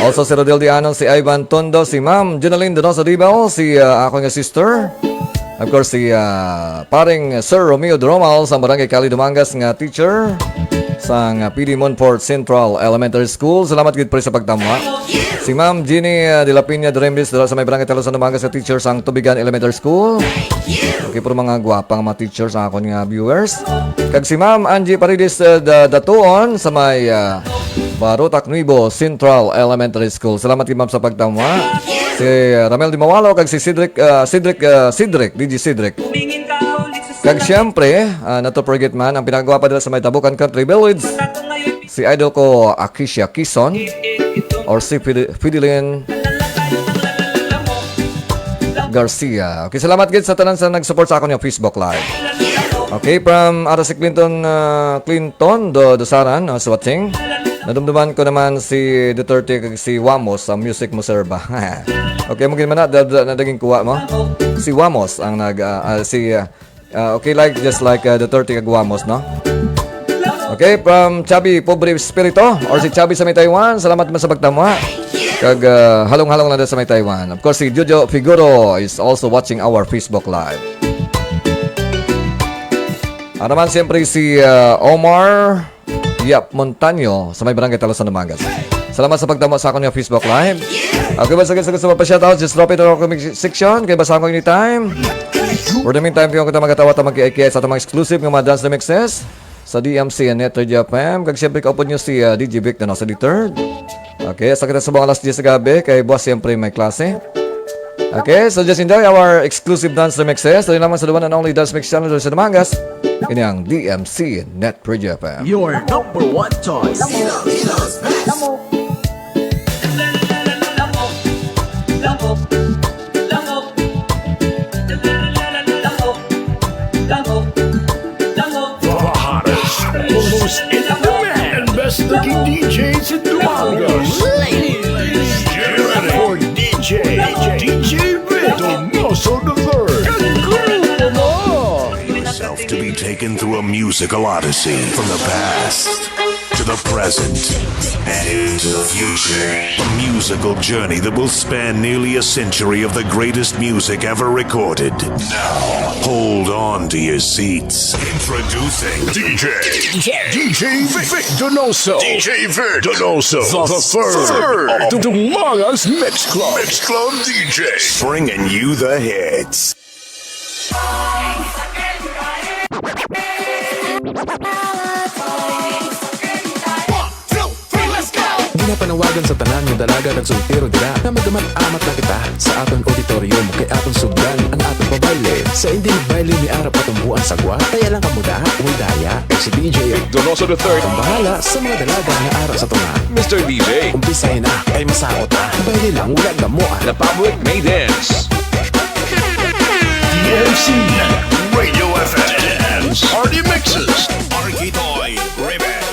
Also si Rodel Diano, si Ivan Tondo, si Ma'am Jenaline Donoso Dibel, si ako nga sister. Of course si paring Sir Romeo Dromal sa barangay Kali Dumangas nga teacher sang PD Monfort Central Elementary School. Salamat gid pre sa pagtama. Si Ma'am Jeannie de la Piña Drembis sa may barangay Talusan Dumangas nga teacher sang Tubigan Elementary School. Okay, puro mga gwapang mga teachers ang akong nga viewers. Kag si Ma'am Angie Paredes Datuon sa may Barutak Nuevo Central Elementary School. Salamat kay ma'am sa pagtama. Si Ramel Di Mawalo kag si Cedric DJ Cedric. Kag siyempre, not to forget man ang pinagawa pa nila sa may Tabukan Country Village. Si idol ko Akisha Kison or si Fidelin Garcia. Okay, salamat gid sa tanan sa nag-support sa akon yung Facebook Live. Okay, from si Clinton do Saran, Swating. Nadumduman ko naman si Duterte kag si Wamos ang music mo sir ba. Okay, mugin man na daging kuha mo. Si Wamos ang okay, like just like Duterte kag Wamos, no? Okay, from Chubby Pobre Espirito or si Chubby sa may Taiwan. Salamat man sa pagtama. Kag halong-halong na sa may Taiwan. Of course, si Jojo Figuro is also watching our Facebook Live. Naman siyempre si Omar Montaño sa may Barangay Talosan Numangas. Salamat sa pagtama sa akin yung Facebook Live. Okay, basta gusto ko pa-shoutout, just drop it in our comment section. Kaya basa ko anytime. For the meantime, kung kita magatawa at mag-i-IKS at mga exclusive ng mga dance remixes sa DMC and Net Radio FM. Kag siyempre kaupod nyo si DJ Vic Donoso the third. Okay, sa kita sa mga alas 10 sa gabi, kay boss siyempre may klase. Okay, so just enjoy our exclusive dance remixes. Dali naman sa the one and only dance mix channel sa Damangas. Ini ang DMC Net Radio FM. Your number one choice. Most in demand, best looking DJs in Dumangas. Ladies, get ready for DJ Vic Donoso the third. Yourself to be taken through a musical odyssey from the past to the present and into the future. A musical journey that will span nearly a century of the greatest music ever recorded. Now, hold on to your seats. Introducing DJ Vic Donoso. DJ Vic Donoso, the third of Dumangas Mix Club DJs, bringing you the hits. Ginapanawagan sa tanan ng dalaga kag sultiro dira na magamat-amat na kita sa aton auditorium kay aton sugdan ang aton pabayle. Sa hindi magbayle ni ara patumbuan sagwa, kaya lang kamuda, daya kay si DJ Donoso the third. ang bahala sa mga dalaga nga ara sa tunga. Mr. DJ. Umpisahin na kay masaot na. Bayle lang wala gamoa. The public may dance. DMC Radio FM and Party Mixes. Arkitoy Remix.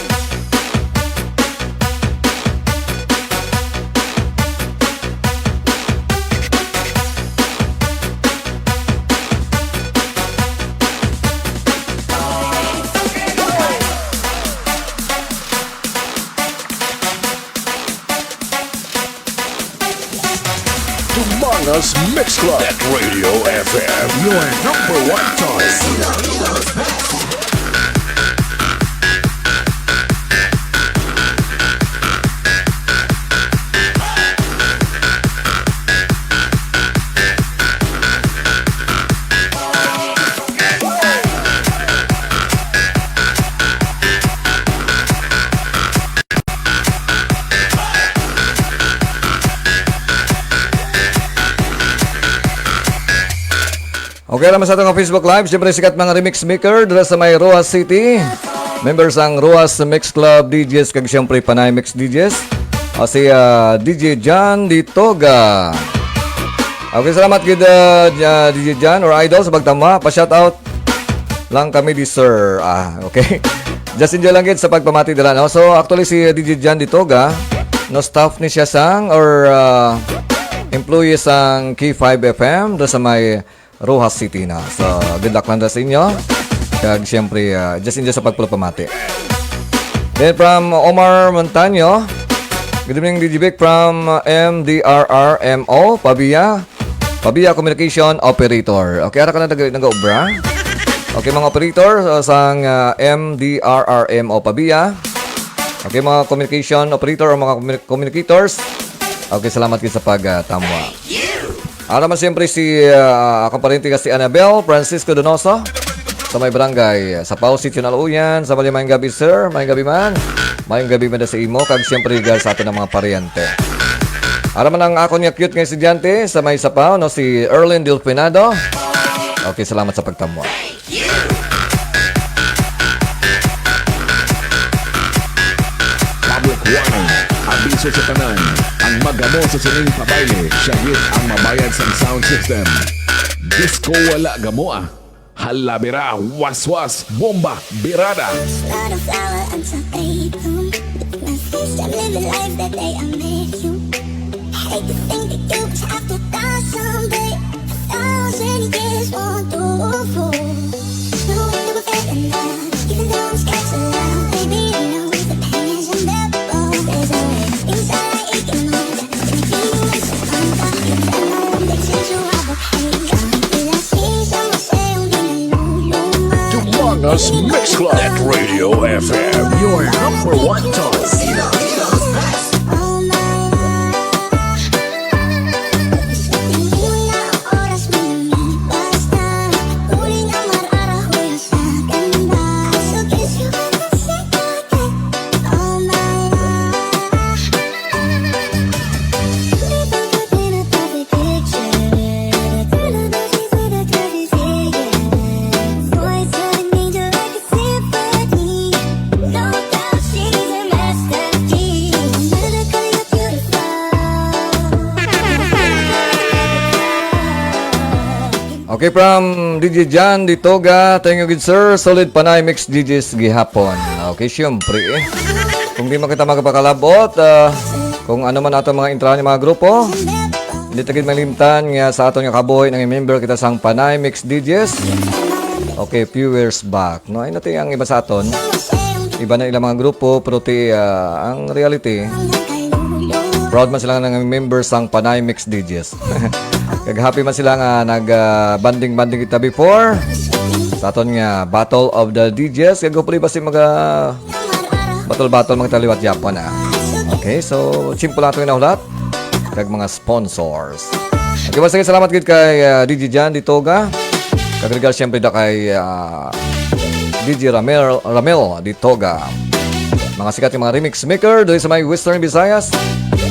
Dumangas Mix Club at Radio FM. Your number one choice. Okay naman sa itong Facebook Live. Siyempre sikat mga remix maker dala sa may Roas City. Members ang Roas Mix Club DJs kag siyempre Panay Mix DJs. O si DJ John Ditoga. Okay, salamat kid DJ John or Idol sa pagtama. Pa-shoutout lang kami di sir. Okay. Just enjoy lang kid sa pagpamati dala. No? So actually si DJ John Ditoga, no staff ni siya sang or employee sang K5 FM dala sa may Rojas City na. So, good luck lang sa inyo. Kag siyempre, just enjoy sa pagpapamati. Then from Omar Montaño, good evening DJ Vic from MDRRMO, Pabia Communication Operator. Okay, ara ka na nag-obra. Okay, mga operator sang MDRRMO Pabia. Okay, mga communication operator o mga communicators. Okay, salamat kayo sa pagtamwa. Naman siyempre si akong parente si Annabel Francisco Donoso sa may barangay sa Pau City Naluyan. Sa malimang gabi sir, maling gabi man. Mayong gabi man sa imo, kag siyempre regal sa atin ng mga paryente. Araman ang ako niya cute nga estudyante sa may sapaw, no, si Erlin Delfinado. Okay, salamat sa pagtamwa. Public warning. Abiso sa tanan. Ang magamo sa sining pabayle, syahit ang mabayad sa sound system. Disco wala gamo ah. Halabira, waswas, bomba, birada. Not a flower until they bloom. I'm living life that day I met you. Hate to think that you was after that someday. 1,000 years won't do for. No one ever felt enough. Even though I'm scared to love, baby, I know the pain is unbearable. There's a way inside I ache in my heart. And feeling is so unbound. I know that since you have a hate, will I see someone say I'm gonna lose my Donoso Mix Club. Net Radio FM. Your number one choice. Okay, from DJ Jan Ditoga, thank you good sir. Solid panay mix DJs gihapon. Okay, syempre kung di man kita magpakalabot, kung ano man ato mga intrahan ng mga grupo, hindi tagid malimtan nga sa ato nga kabuhi ng member kita sang panay mix DJs. Okay, few years back. No, ay natin ang iba sa aton. Iba na ilang mga grupo, pero ang reality, proud man sila ng members sang panay mix DJs. Kag happy man sila nga nag-banding-banding kita before sa aton nga Battle of the DJs. Kag hopefully basi battle-battle mga taliwat Japon na. Okay, so simple lang ito yung nahulat. Kag mga sponsors. Okay, basta salamat gid kay DJ Jan Ditoga. Kag regal siyempre da kay DJ Ramel Ditoga. Mga sikat yung mga remix maker doon sa may Western Visayas.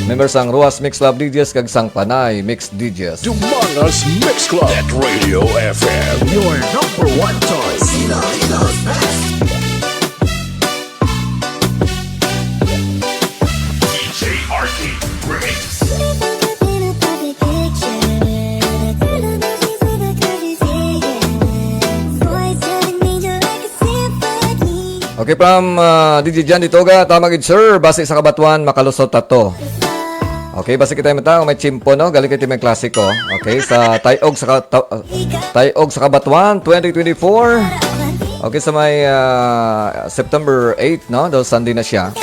Members ang Ruas Mix Club DJs kag sang Panay Mix DJs. Donoso Mix Club. Net Radio FM. Your number one choice. Okay, from DJ Jan Ditoga, tamagid sir, base sa kabatuan, makalusot tato. Okay, base kita yung may chimpo, no? Galing kita may klasiko. Okay, sa Tayog sa kabatuan, 2024. Okay, sa may September 8, no? Dahil Sunday na siya.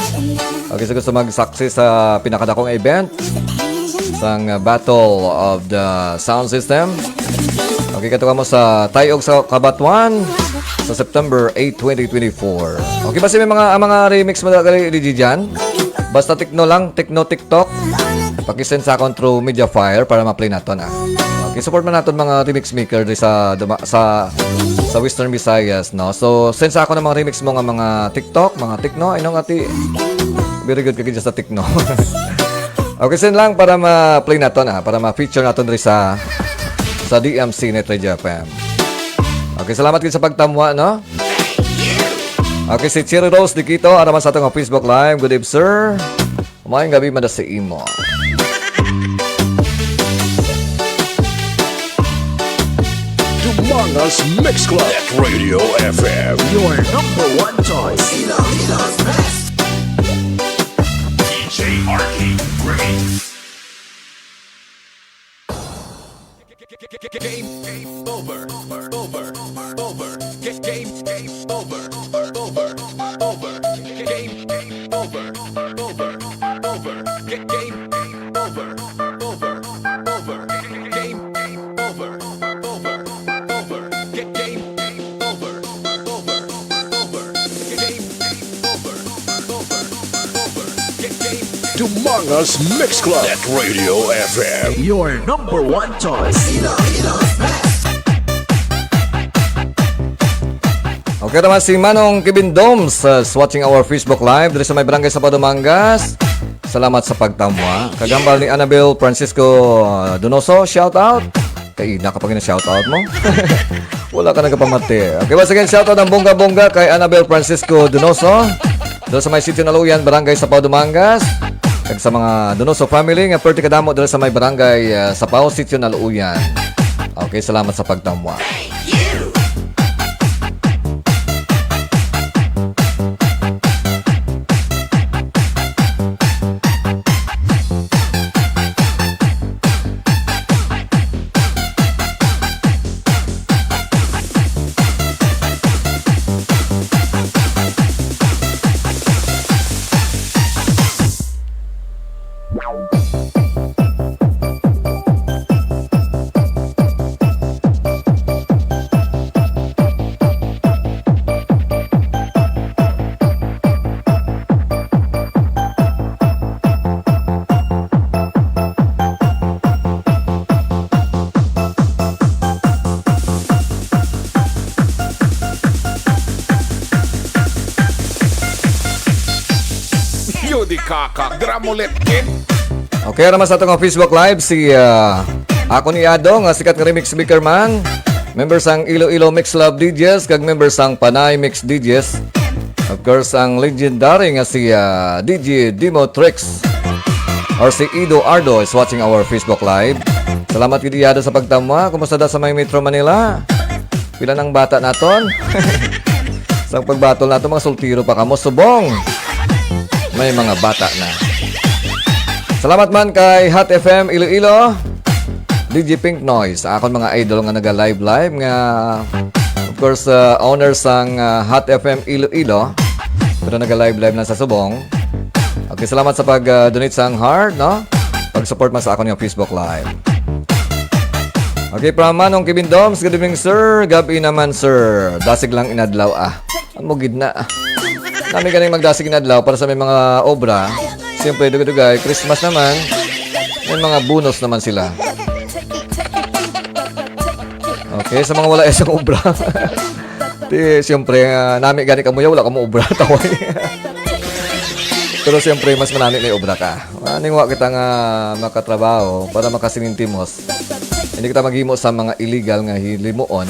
Okay, so gusto mag-success sa pinakadakong event. Sang Battle of the Sound System. Okay, katuwa mo sa Tayog sa kabatuan. Sa September 8, 2024. Okay, basta may mga remix magagali DJ dyan. Basta techno lang, techno TikTok. Pakisend sa akong through Mediafire para ma-play natin. Okay, support man natin mga remix maker sa Western Visayas, no? So, send sa ako ng mga remix mo nga mga TikTok, mga techno. Ay, no, ati, very good kagid sa techno. Okay, send lang para ma-play natin, para ma-feature natin rin sa DMC Net Radio FM. Okay, salamat din sa pagtamwa, no? Okay, si Cherry Rose Dikito, araman sa atong Facebook Live. Good evening, sir. Umayang gabi man sa imo. Donoso Mix Club. Net Radio FM. Your number one choice. DJ Arky Remix. Game over. Game over. Donoso Mix Club. Net Radio FM. Your number one choice. Okay naman si Manong Kevin Doms watching our Facebook Live dito sa may barangay sa Padumangas. Salamat sa pagtamwa. Kagambal ni Annabel Francisco Donoso, shout out. Kay nakapag na-shout out mo. Wala ka nagpamati. Okay, once again, shout out ng bongga-bongga kay Annabel Francisco Donoso. Dito sa may Sitio Naluyan, barangay sa Padumangas. Kag sa mga Donoso family nga perti kadamo dito sa may barangay sa Pao Sitio Naluyan. Okay, salamat sa pagtamwa. Okay, naman sa itong Facebook Live si ako ni Ado nga sikat nga remix speaker man, members ang Iloilo Mix Love DJs kag members ang Panay Mix DJs, of course ang legendary nga si DJ Dimo Tricks or si Ido Ardo is watching our Facebook Live. Salamat gid Ado sa pagtamwa. Kumusta da sa may Metro Manila? Pila ng bata naton? Sa pagbatol nato mga sultiro pa kamo subong. May mga bata na. Salamat man kay Hot FM Iloilo, DJ Pink Noise, akon mga idol nga naga-live nga of course owners sang Hot FM Iloilo, pero naga-live na sa Subong. Okay, salamat sa pag-donate sang heart, no? Pag-support man sa akon yung Facebook Live. Okay, from Manong Kevin Doms, good evening sir. Gabi naman sir, dasig lang inadlaw Amo gid na. Nami ganing magdasig inadlaw para sa may mga obra. Siyempre, dugay-dugay, Christmas naman, may mga bonus naman sila. Okay, sa mga wala isang obra. Siyempre, nami gani ka mo wala ka mo obra, taway. Pero siyempre, mas manami may obra ka. Aningwa kita nga makatrabaho para makasinintimos. Hindi kita maghimo sa mga illegal nga hilimuon.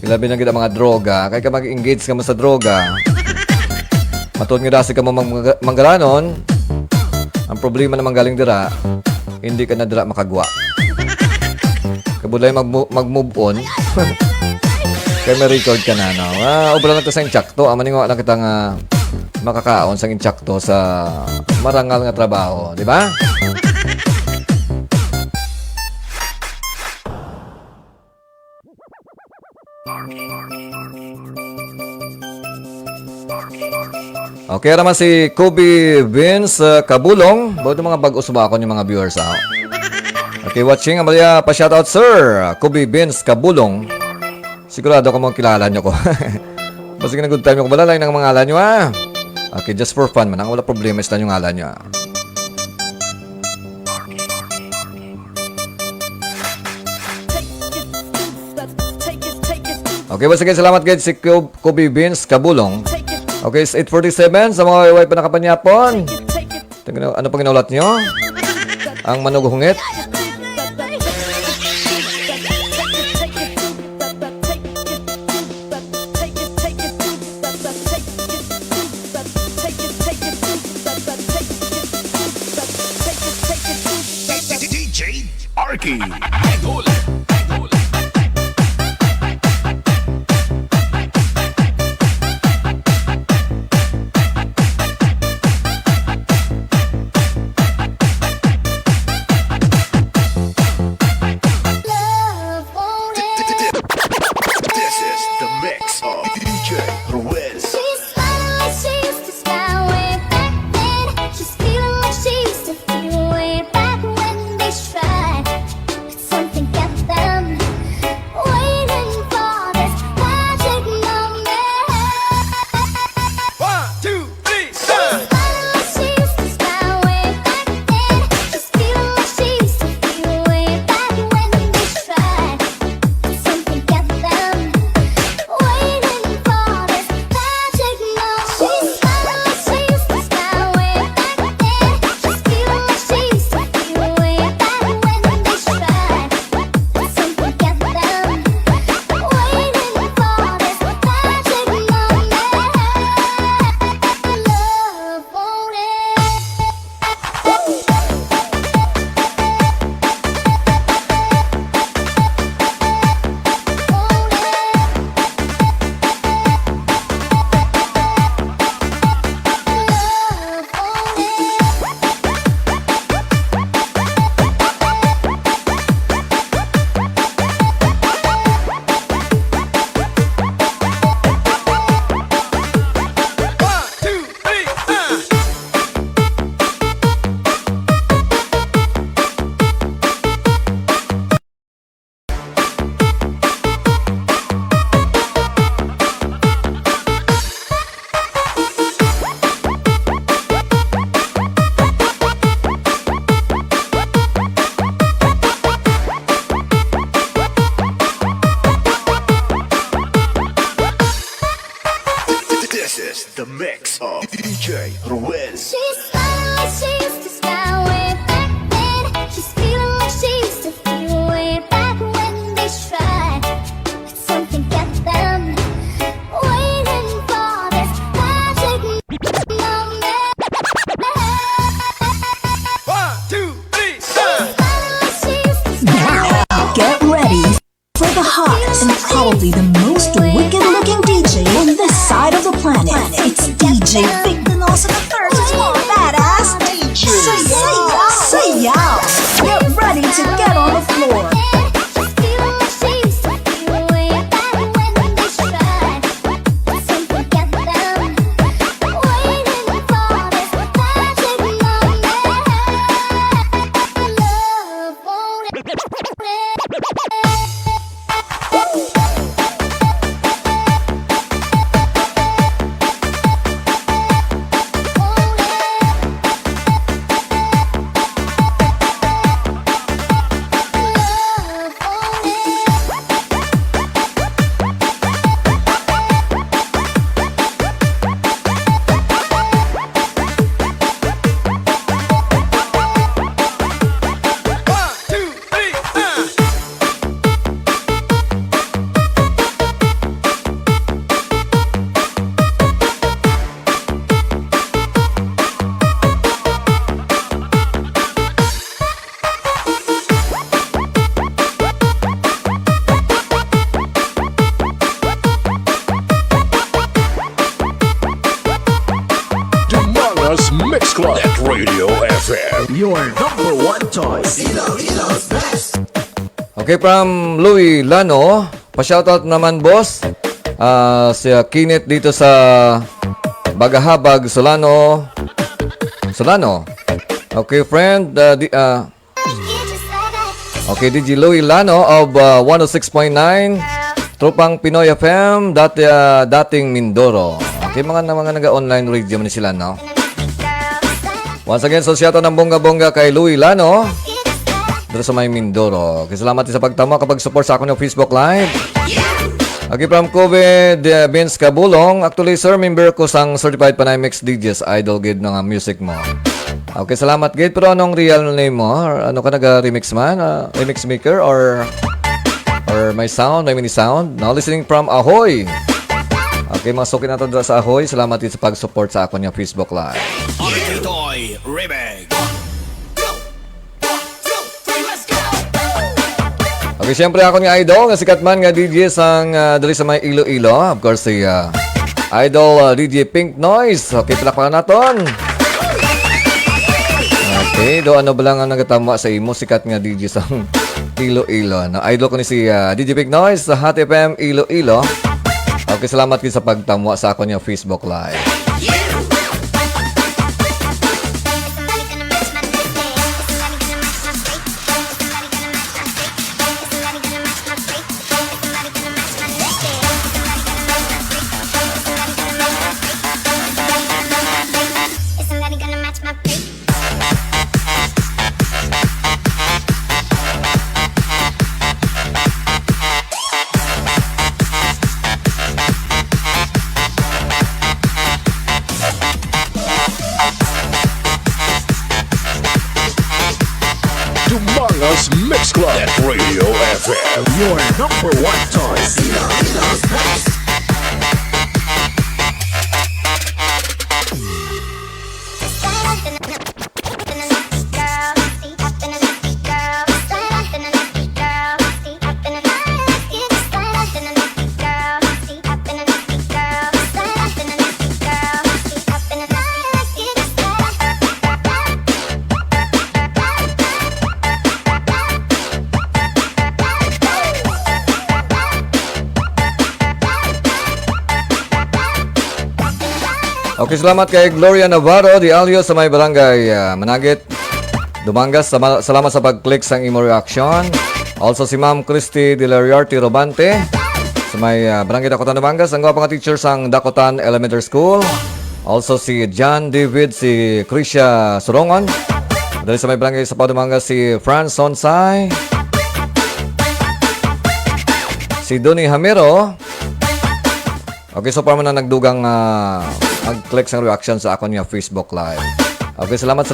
Ilabi na kita mga droga, kaya ka mag-engage ka mo sa droga. Matuod nga dasi ka mo manggaranon, ang problema naman galing dira, hindi ka na dira makagwa. Kabulay mag-move on. Kaya may record ka na, no? Obra lang ito sa inchakto. Maningawa lang kita nga makakaon sa inchakto sa marangal nga trabaho. Di ba? Okay naman si Kobe Vince Kabulong. Bago mga bag-os ba ako yung mga viewers Okay, watching. Amalya, pa-shoutout sir Kobe Vince Kabulong. Sigurado ko mong kilala nyo ko. Basta good time yung balalay ng mga ngalan nyo Okay, just for fun man. Wala problema is na yung ngalan nyo Okay, once again, salamat guys si Kobe Vince Kabulong. Okay, it's 8:47 sa mga wifi pa nakapanyapon. Ano pang inaulat nyo? Ang manuguhungit? DJ Arky. Something the hottest and probably the most wicked-looking DJ on this side of the planet. It's DJ Vic Donoso the third. Badass DJ. Say yeah. Get ready to get on the floor. Mix Club at Radio FM. Your number one choice. Okay, from Louis Lano, pa-shoutout naman boss. Si Kinit dito sa Bagahabag, Solano. Okay, friend. Okay, DJ Louis Lano of 106.9. Tropang Pinoy FM, dating Mindoro. Okay, mga nag-online radio man sila, no? Once again, so shoutout ng bongga-bongga kay Louis Lano dito sa may Mindoro. Okay, salamat din sa pagtama kapag support sa akin ng Facebook Live. Okay, from COVID, Vince Cabulong. Actually, sir, member ko sang Certified Panay Mix DJs. Idol gid ng music mo. Okay, salamat gid. Pero anong real name mo? Or ano ka nag-remix man? Remix maker or my sound, my mini sound? Now listening from Ahoy. Okay, masukin natin sa Ahoy. Salamat din sa pag-support sa akin ng Facebook Live. REMIX. Okay, siyempre ako nga idol, nga sikat man nga DJ sang dali sa may Iloilo. Of course, si idol DJ Pink Noise. Okay, palakpakan natin. Okay, do ano ba lang ang nagatama sa imo, sikat nga DJ sang Iloilo. No, idol ko ni si DJ Pink Noise sa Hot FM Iloilo. Okay, salamat din sa pagtamwa sa ako niya Facebook Live. Mix Club at Radio FM. Your number one choice. Okay, salamat kay Gloria Navarro, di Alio sa may barangay Managit, Dumangas. Salamat sa pag-click sa imo reaction. Also si Ma'am Christy Delariarte Robante sa may barangay Dakotan, Dumangas. Ang mga teacher sang Dakotan Elementary School. Also si John David, si Krisha Sorongon. Dali sa may barangay sa Dumangas, si Franz Sonsay, si Donnie Hamero. Okay, so para mo na nagdugang mag-click sa reaction sa ako niya Facebook Live. Okay, salamat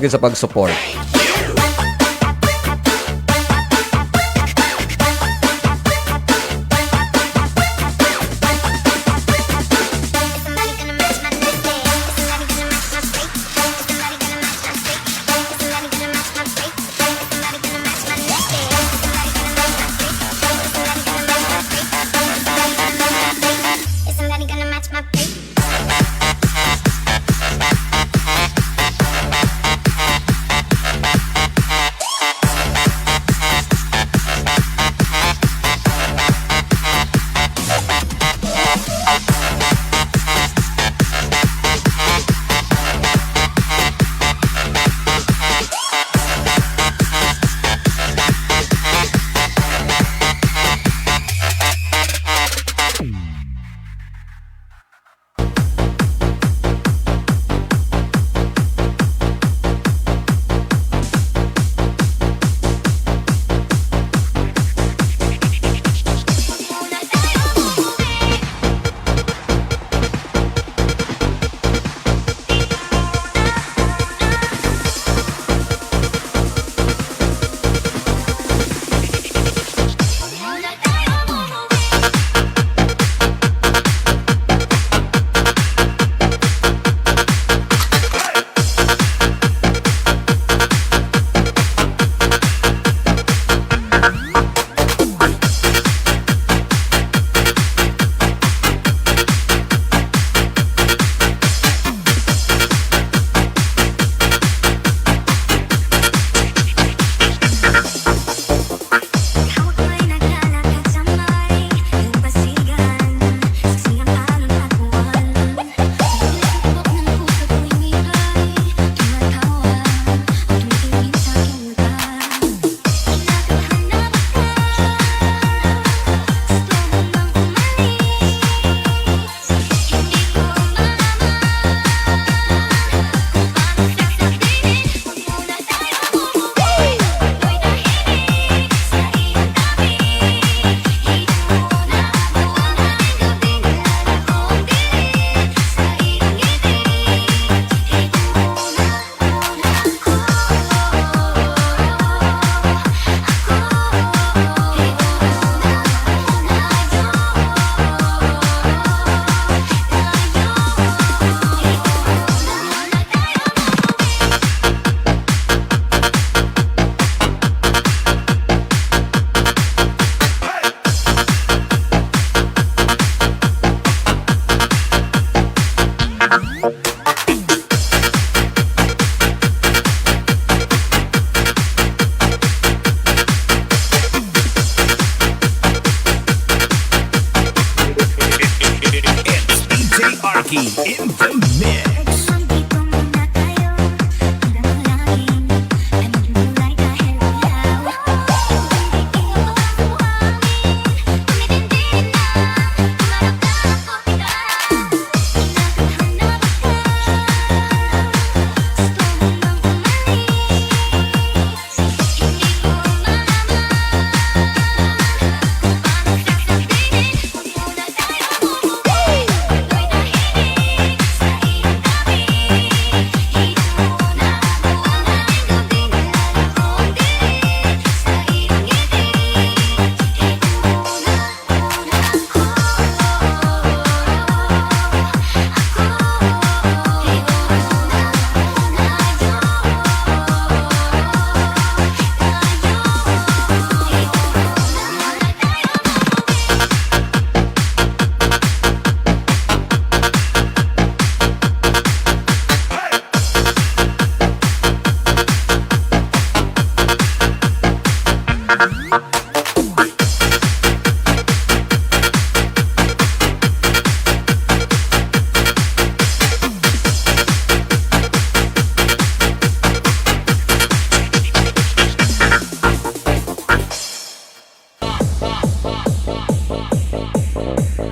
din sa pag-support.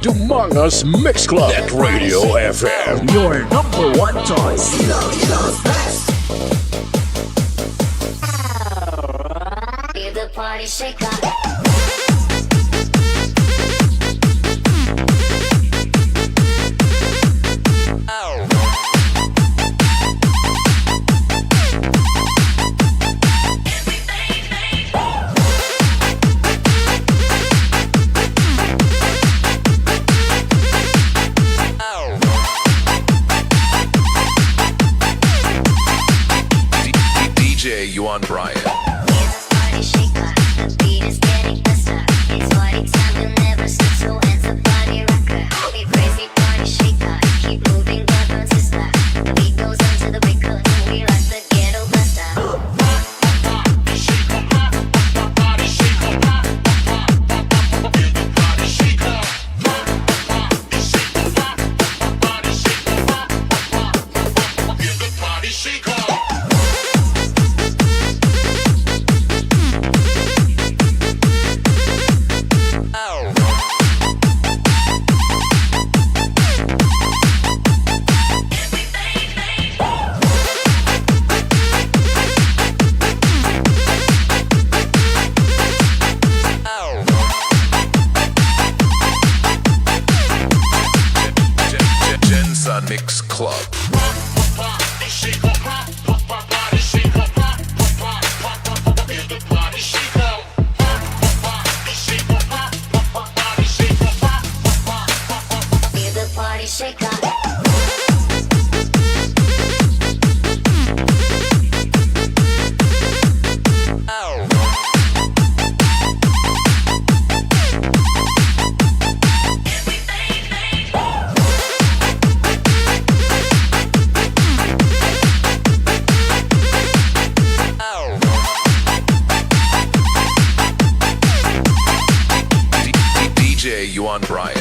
Dumangas Mix Club. Net Radio FM. Your number one choice. Feel the party shake up. DJ Yuan Brian. Mix Club. DJ Yuan Brian.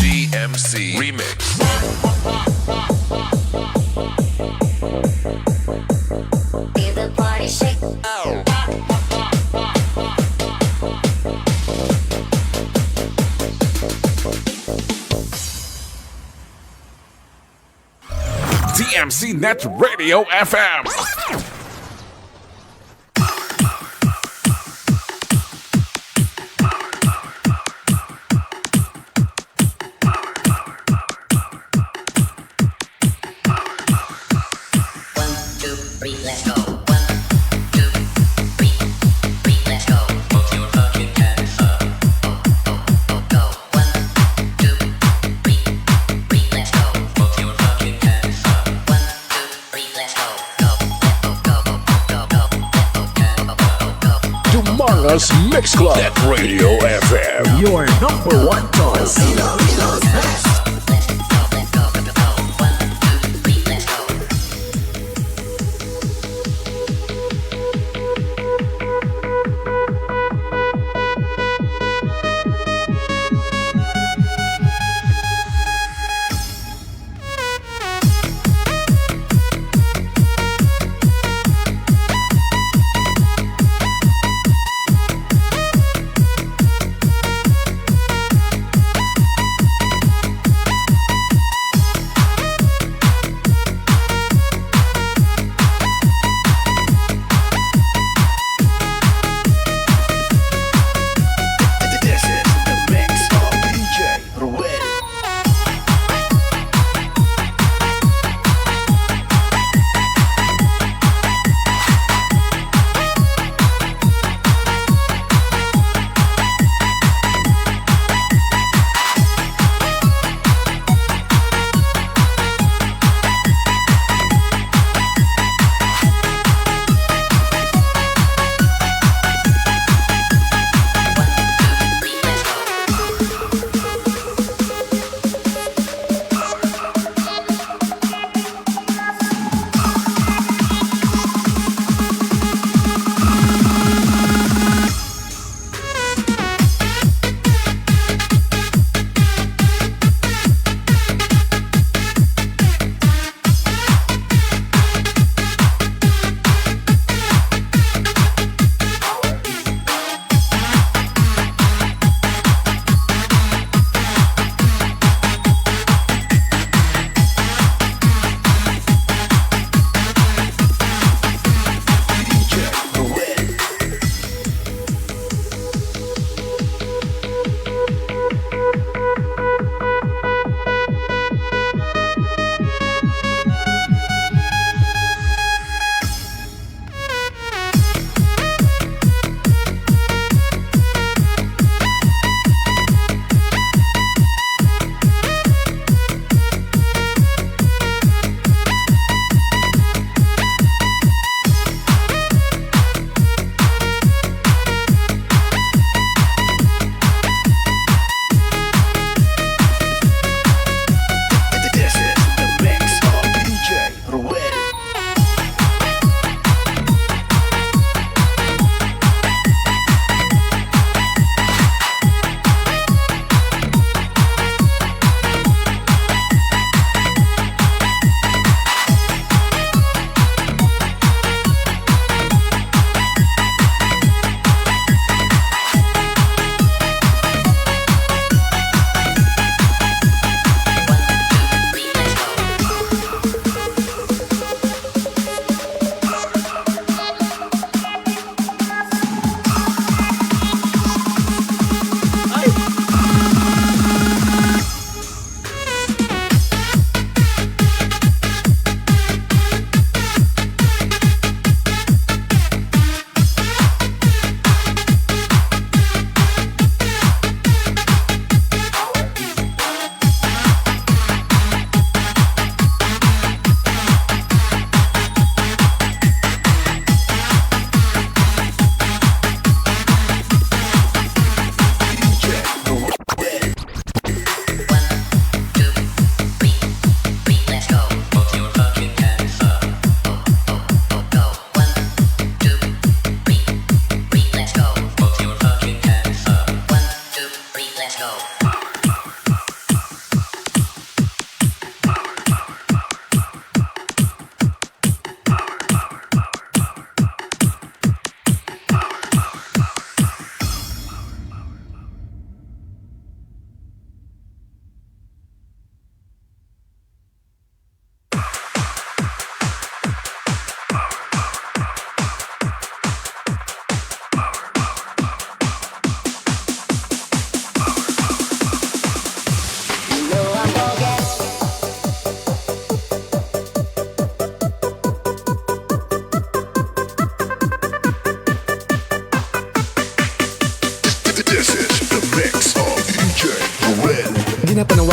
DMC REMIX. Feel the party shake. DMC Net Radio FM. Dumangas Mix Club. Net Radio FM. Your number one choice.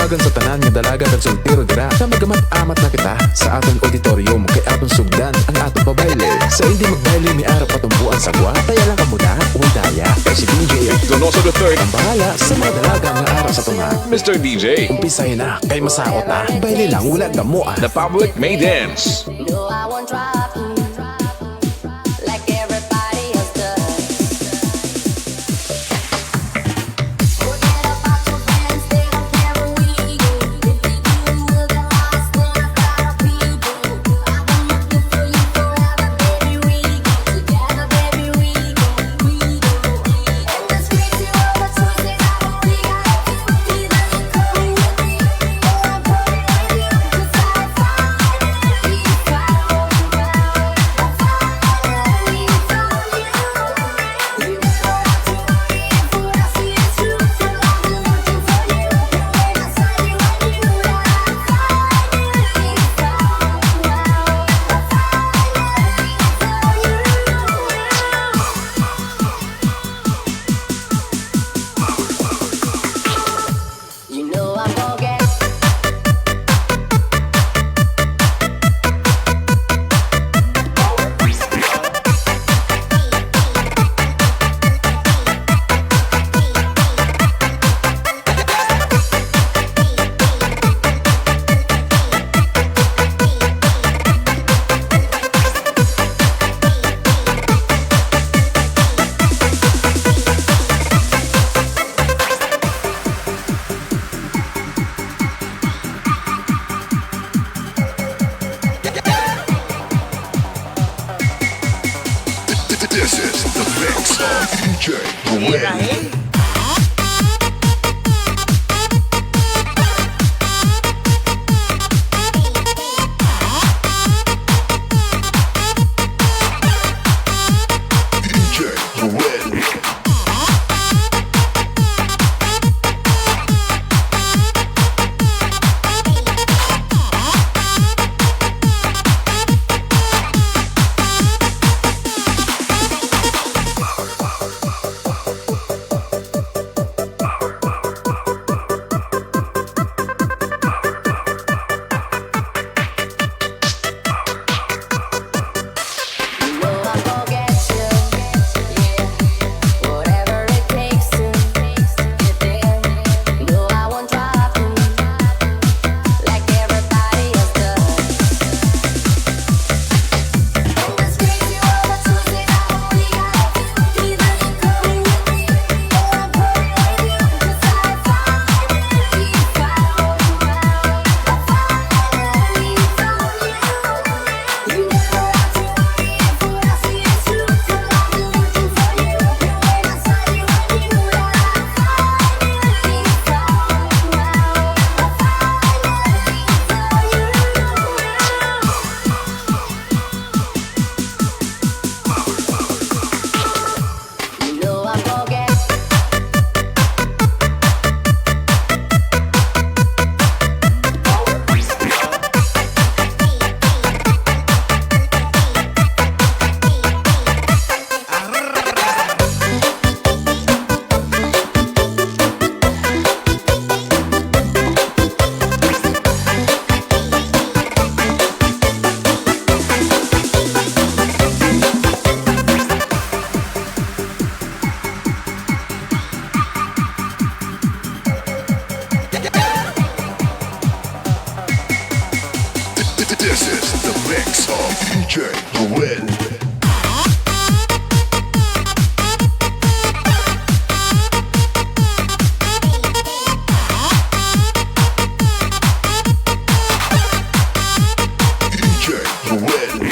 Daghan sa tanan nga dalaga kag soltero dira. Na magamat-amat na kita sa aton auditorium kay aton sugdan ang aton pabayle. Sa hindi magbayle mi arap patumbuan sa gwa. Taya lang kamuda, uy daya. Kay si DJ Donoso the third. ang bahala sa mga dalaga nga arap sa tunga. Mr. DJ. Umpisahin na, kay masakot na. Bayle lang, wala gamo ah. The public may dance. No, I won't drop you like everybody else does. Forget about your friends, they don't care where we go. If they do, we'll get lost in a crowd of people. I've been looking for you forever, baby. We go together, baby. We go. And the streets, you know the choices I've only got a few. Either you're coming with me, or I'm coming with you. 'Cause I finally found You know I'm gonna get This is the mix of DJ Win. DJ Win. You know I'm gonna get you, yeah. Whatever it takes to get there. No, I won't drop you like everybody else does. And the streets, you know the choices I've only got a few. Either you're coming with me, or I'm coming with you. 'Cause I finally found you. You never have to worry if what I see is true. 'Cause I've been looking for you. You wait outside, you and you. I finally found you. know I'm gonna get This is the mix of DJ Win. DJ Win.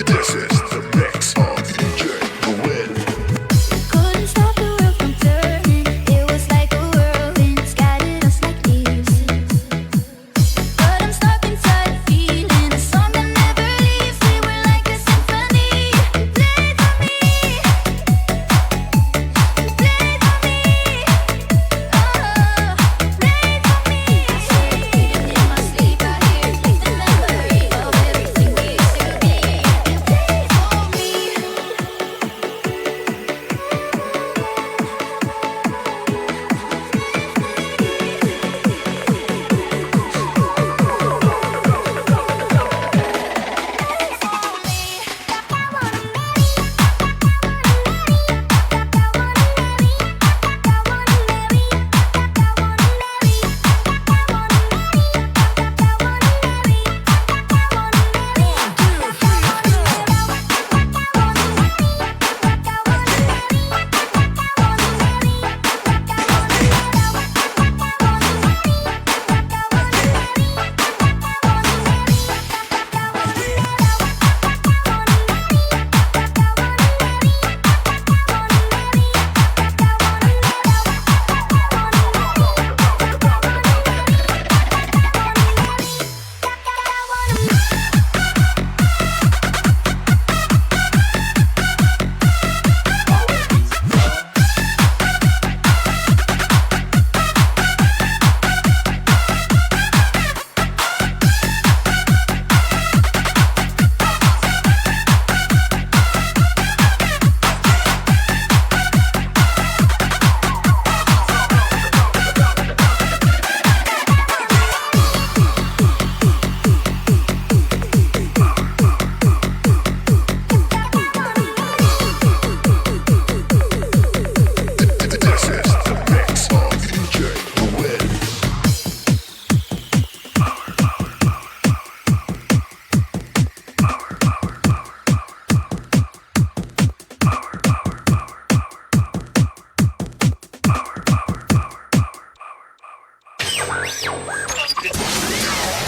This is the mix of DJ Win. Couldn't stop the world from turning. It was like a whirlwind, scattered us like leaves. But I'm stuck inside, feeling a song that never leaves. We were like a symphony. You played for me. You played for me. Oh, played for me. I swear to you, in my sleep I hear the memory of everything we used to be. You played for me. This is the mix of DJ Win.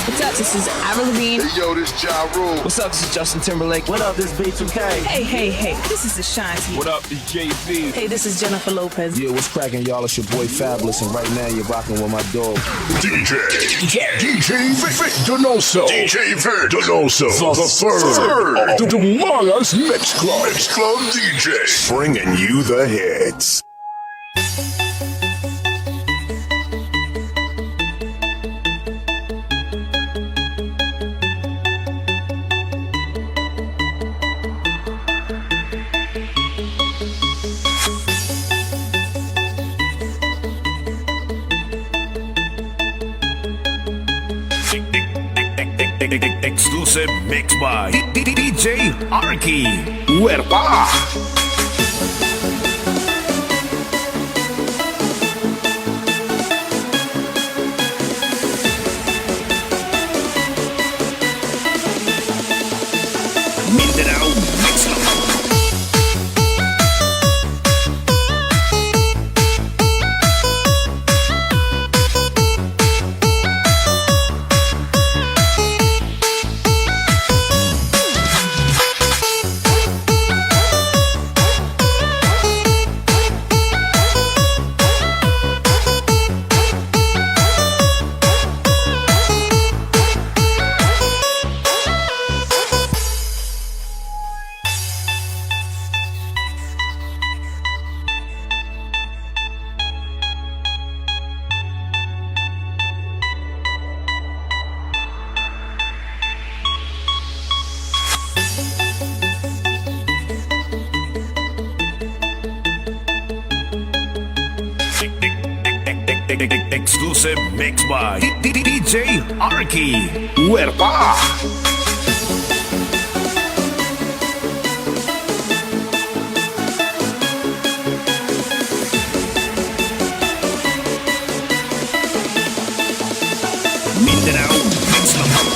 What's up? This is Avril Lavigne. Hey yo, this Ja Rule. What's up? This is Justin Timberlake. What up? This is B2K. Hey. This is Ashanti. What up? This is JV. Hey, this is Jennifer Lopez. Yeah, what's cracking, y'all? It's your boy Fabulous, and right now you're rocking with my dog. DJ Vic Donoso. DJ Vic Donoso. The third of the Manga's Mix Club. Mix Club DJs. Bringing you the hits. Exclusive mix by DJ Arky. Huerta. Mindanao Mix Club. Exclusive mix by DJ Arky. Huerta. Mindanao Mix Club.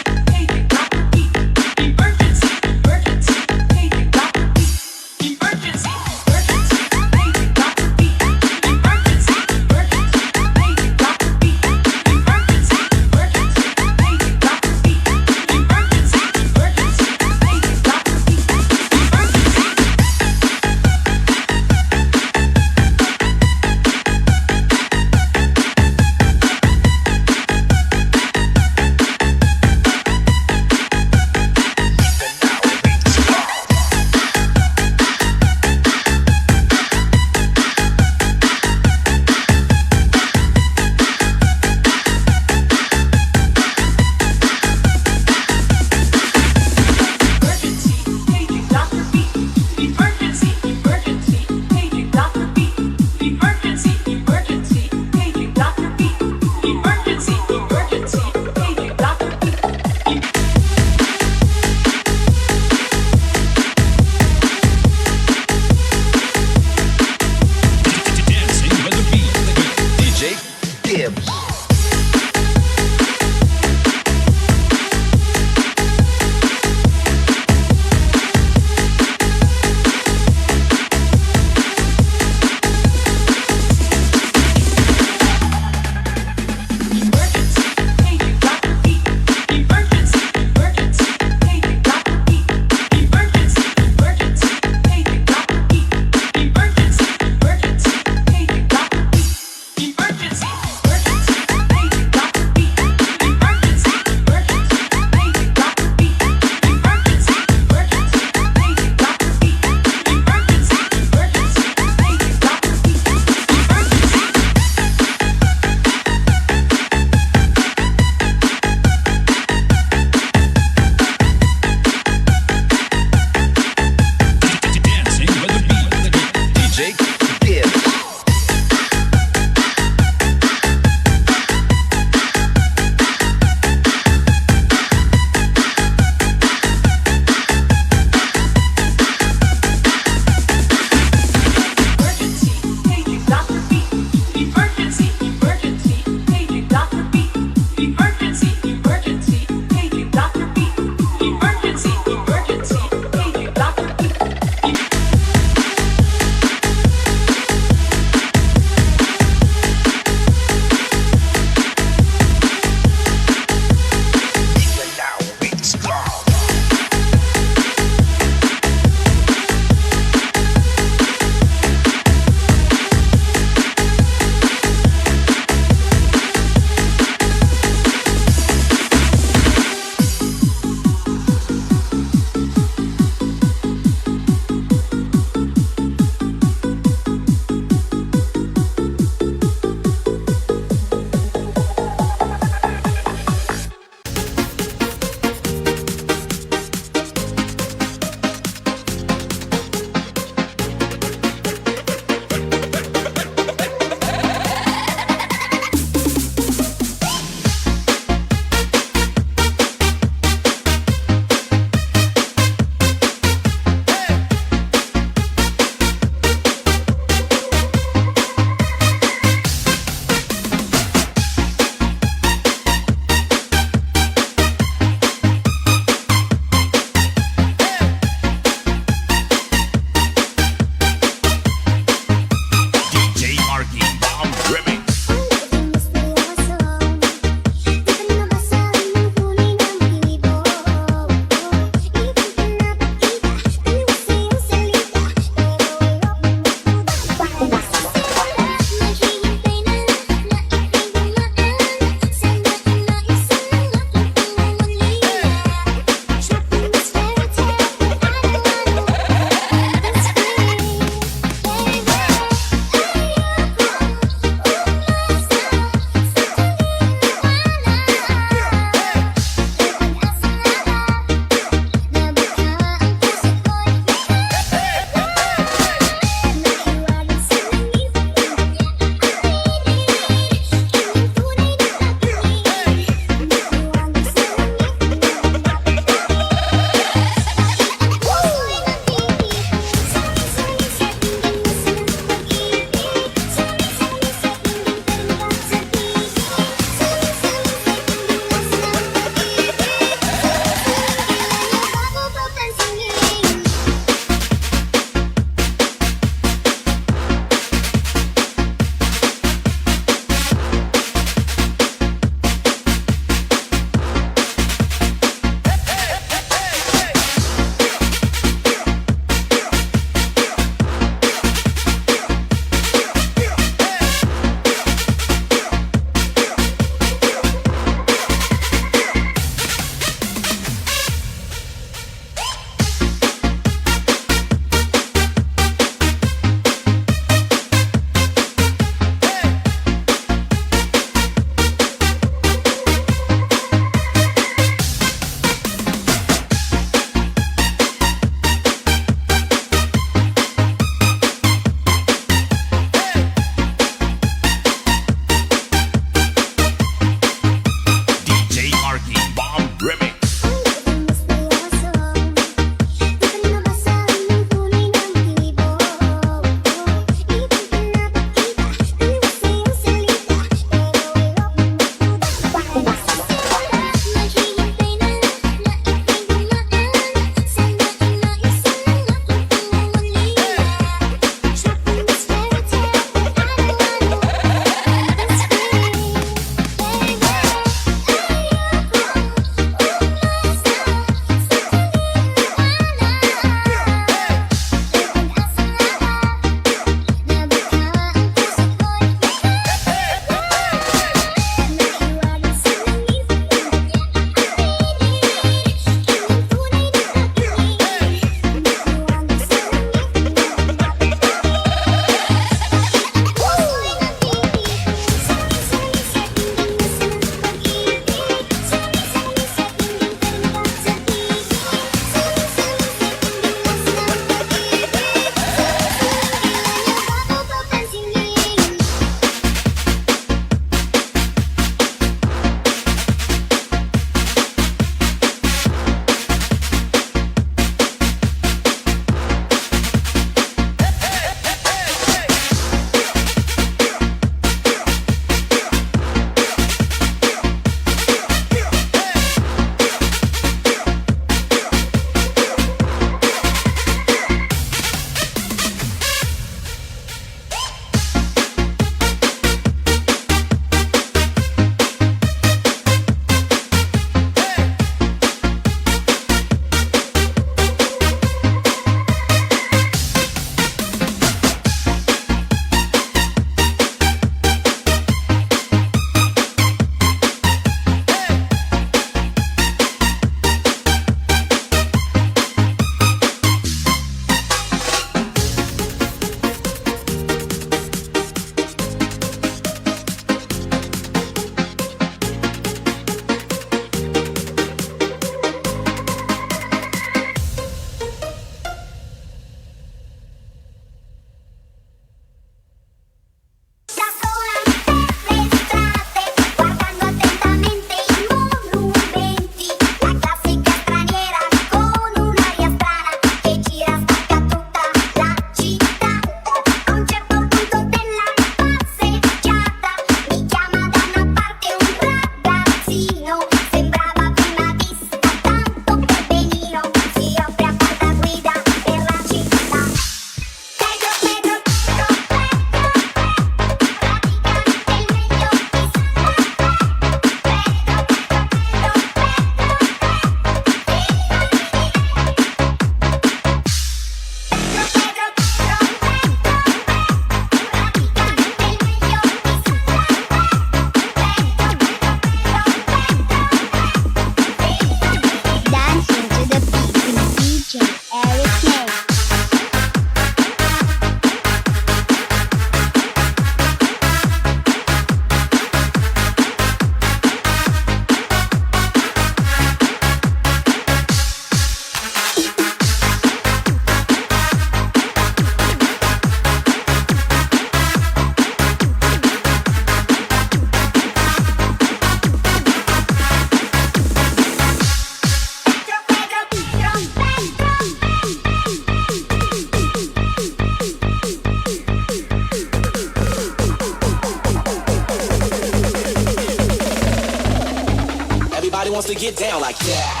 to get down like that.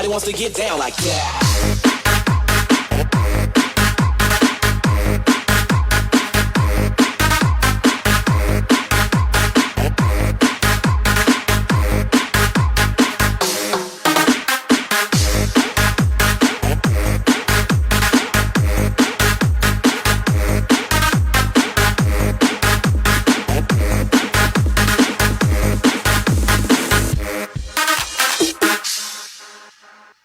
Wants to get down like that.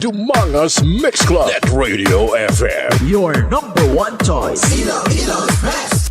Dumangas Mix Club at Radio FM. Your number one choice. Ilo's best.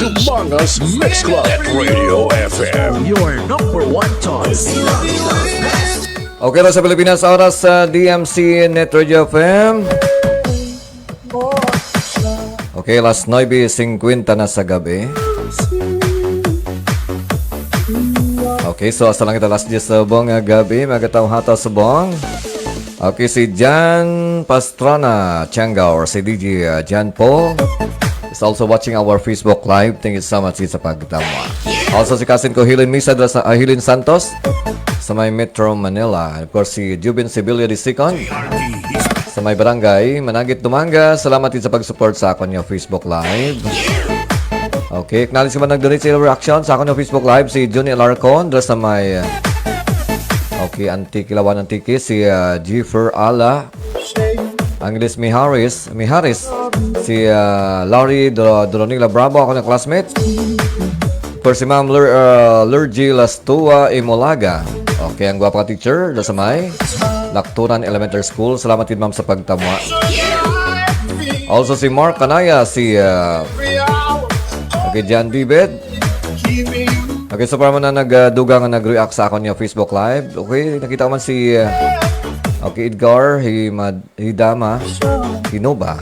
Dumangas Mix Club at Radio FM. Your number one choice. Okay na sa Pilipinas, oras sa DMC Net Radio FM. Okay, alas 9:50 na sa gabi. Okay, so hasta lang ito alas 10 sa buong gabi. Magataw hata sa buong. Okay, si Jan Pastrana Changa or si DJ Jan Paul is also watching our Facebook Live. Thank you so much sa pagtama. Also si cousin ko Hilin Misa sa Hilin Santos sa may Metro Manila. And of course si Jubin Sibilio de Sicon sa may barangay Managit Dumanga. Salamat din sa pag-support sa akon yung Facebook Live. Okay, acknowledge naman nag-donate sa reaction sa akon yung Facebook Live si Johnny Alarcon sa may okay, Antikilawan Antiki si Jiffer Ala Angles Miharis si Laurie Doronila Bravo, ako ng classmate. For si Ma'am Lurgy Lastua Imolaga. Okay, ang gwapa teacher sa may Lakturan Elementary School. Salamat din ma'am sa pagtama. Also si Mark Kanaya, si okay, Jan Bibed. Okay, so para man na nagduga nga nag-react sa akon yung Facebook Live. Okay, nakita ko man si okay, Edgar Hidama Hinoba.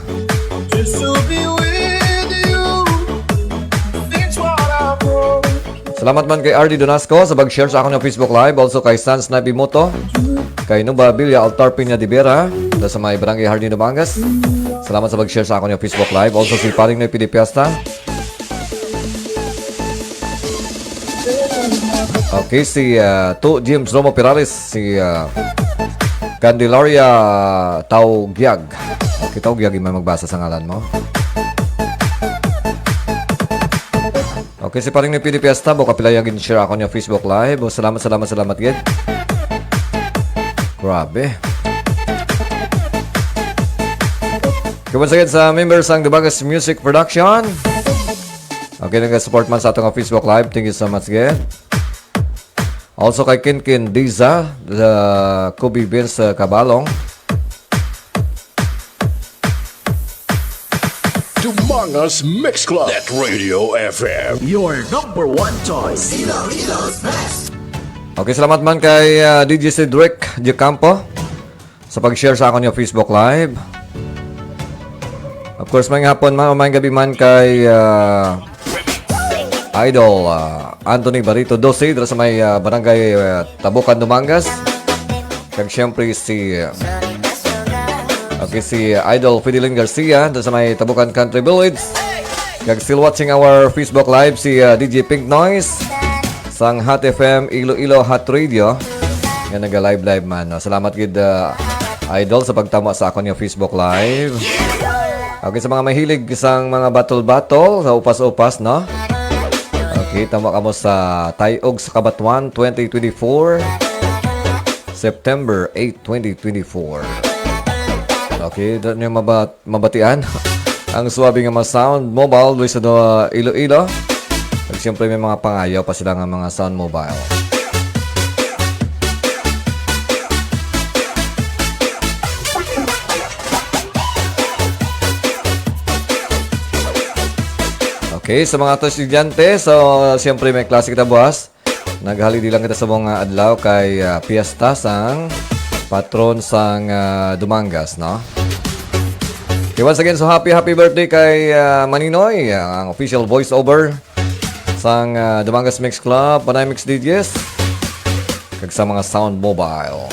Salamat man kay RD Donasco sa pag-share sa akong Facebook Live. Also kay Sans Nabimoto, kay Nuba Villa Altar Piña de Vera, sa may Barangay Hardin, Dumangas. Salamat sa pag-share sa akong Facebook Live. Also si Paring Noy Pidipiasta. Okay, si James Romo Pirares, si Candelaria Taugyag. Okay, Taugyag yung may magbasa sa ngalan mo. Okay, si Paring ni PD Fiesta, buka pilayagin share ako niya Facebook Live. Salamat gid. Grabe. Once again sa members ng Dumagas Music Production. Okay, nag-support man sa atong Facebook Live. Thank you so much gid. Also kay Kinkin Diza, Kobe Vince Cabalong. Dumangas Mix Club. Net Radio FM. Your number one choice. Ilocos Best. Okay, salamat man kay DJ Cedric Di Campo sa pag-share sa akong Facebook Live. Of course, may hapon man, may gabi man kay Idol Anthony Barito Dose dito sa may barangay Tabukan, Dumangas. Kag siyempre si Idol Fidelin Garcia dito sa may Tabukan Country Village. Kag still watching our Facebook Live si DJ Pink Noise sang Hot FM Iloilo Hot Radio. Yan naga-live man. Salamat gid Idol sa pagtama sa akong Facebook Live. Okay, sa mga mahilig sang mga battle sa upas-upas, no? Okay, tama ka mo sa Tayog sa Kabatuan 2024 September 8, 2024. Okay, doon yung mabatian ang suwabe nga mga sound mobile doon sa Iloilo. At siyempre may mga pangayaw pa sila nga mga sound mobile. Okay, sa mga estudyante, so siyempre may klase kita buwas. Naghalidi lang kita sa mga adlaw kay Fiesta sang patron sang Dumangas, no? Okay, once again, so happy birthday kay Maninoy, ang official voiceover sang Dumangas Mix Club, Panay Mix DJs, kag sa mga sound mobile.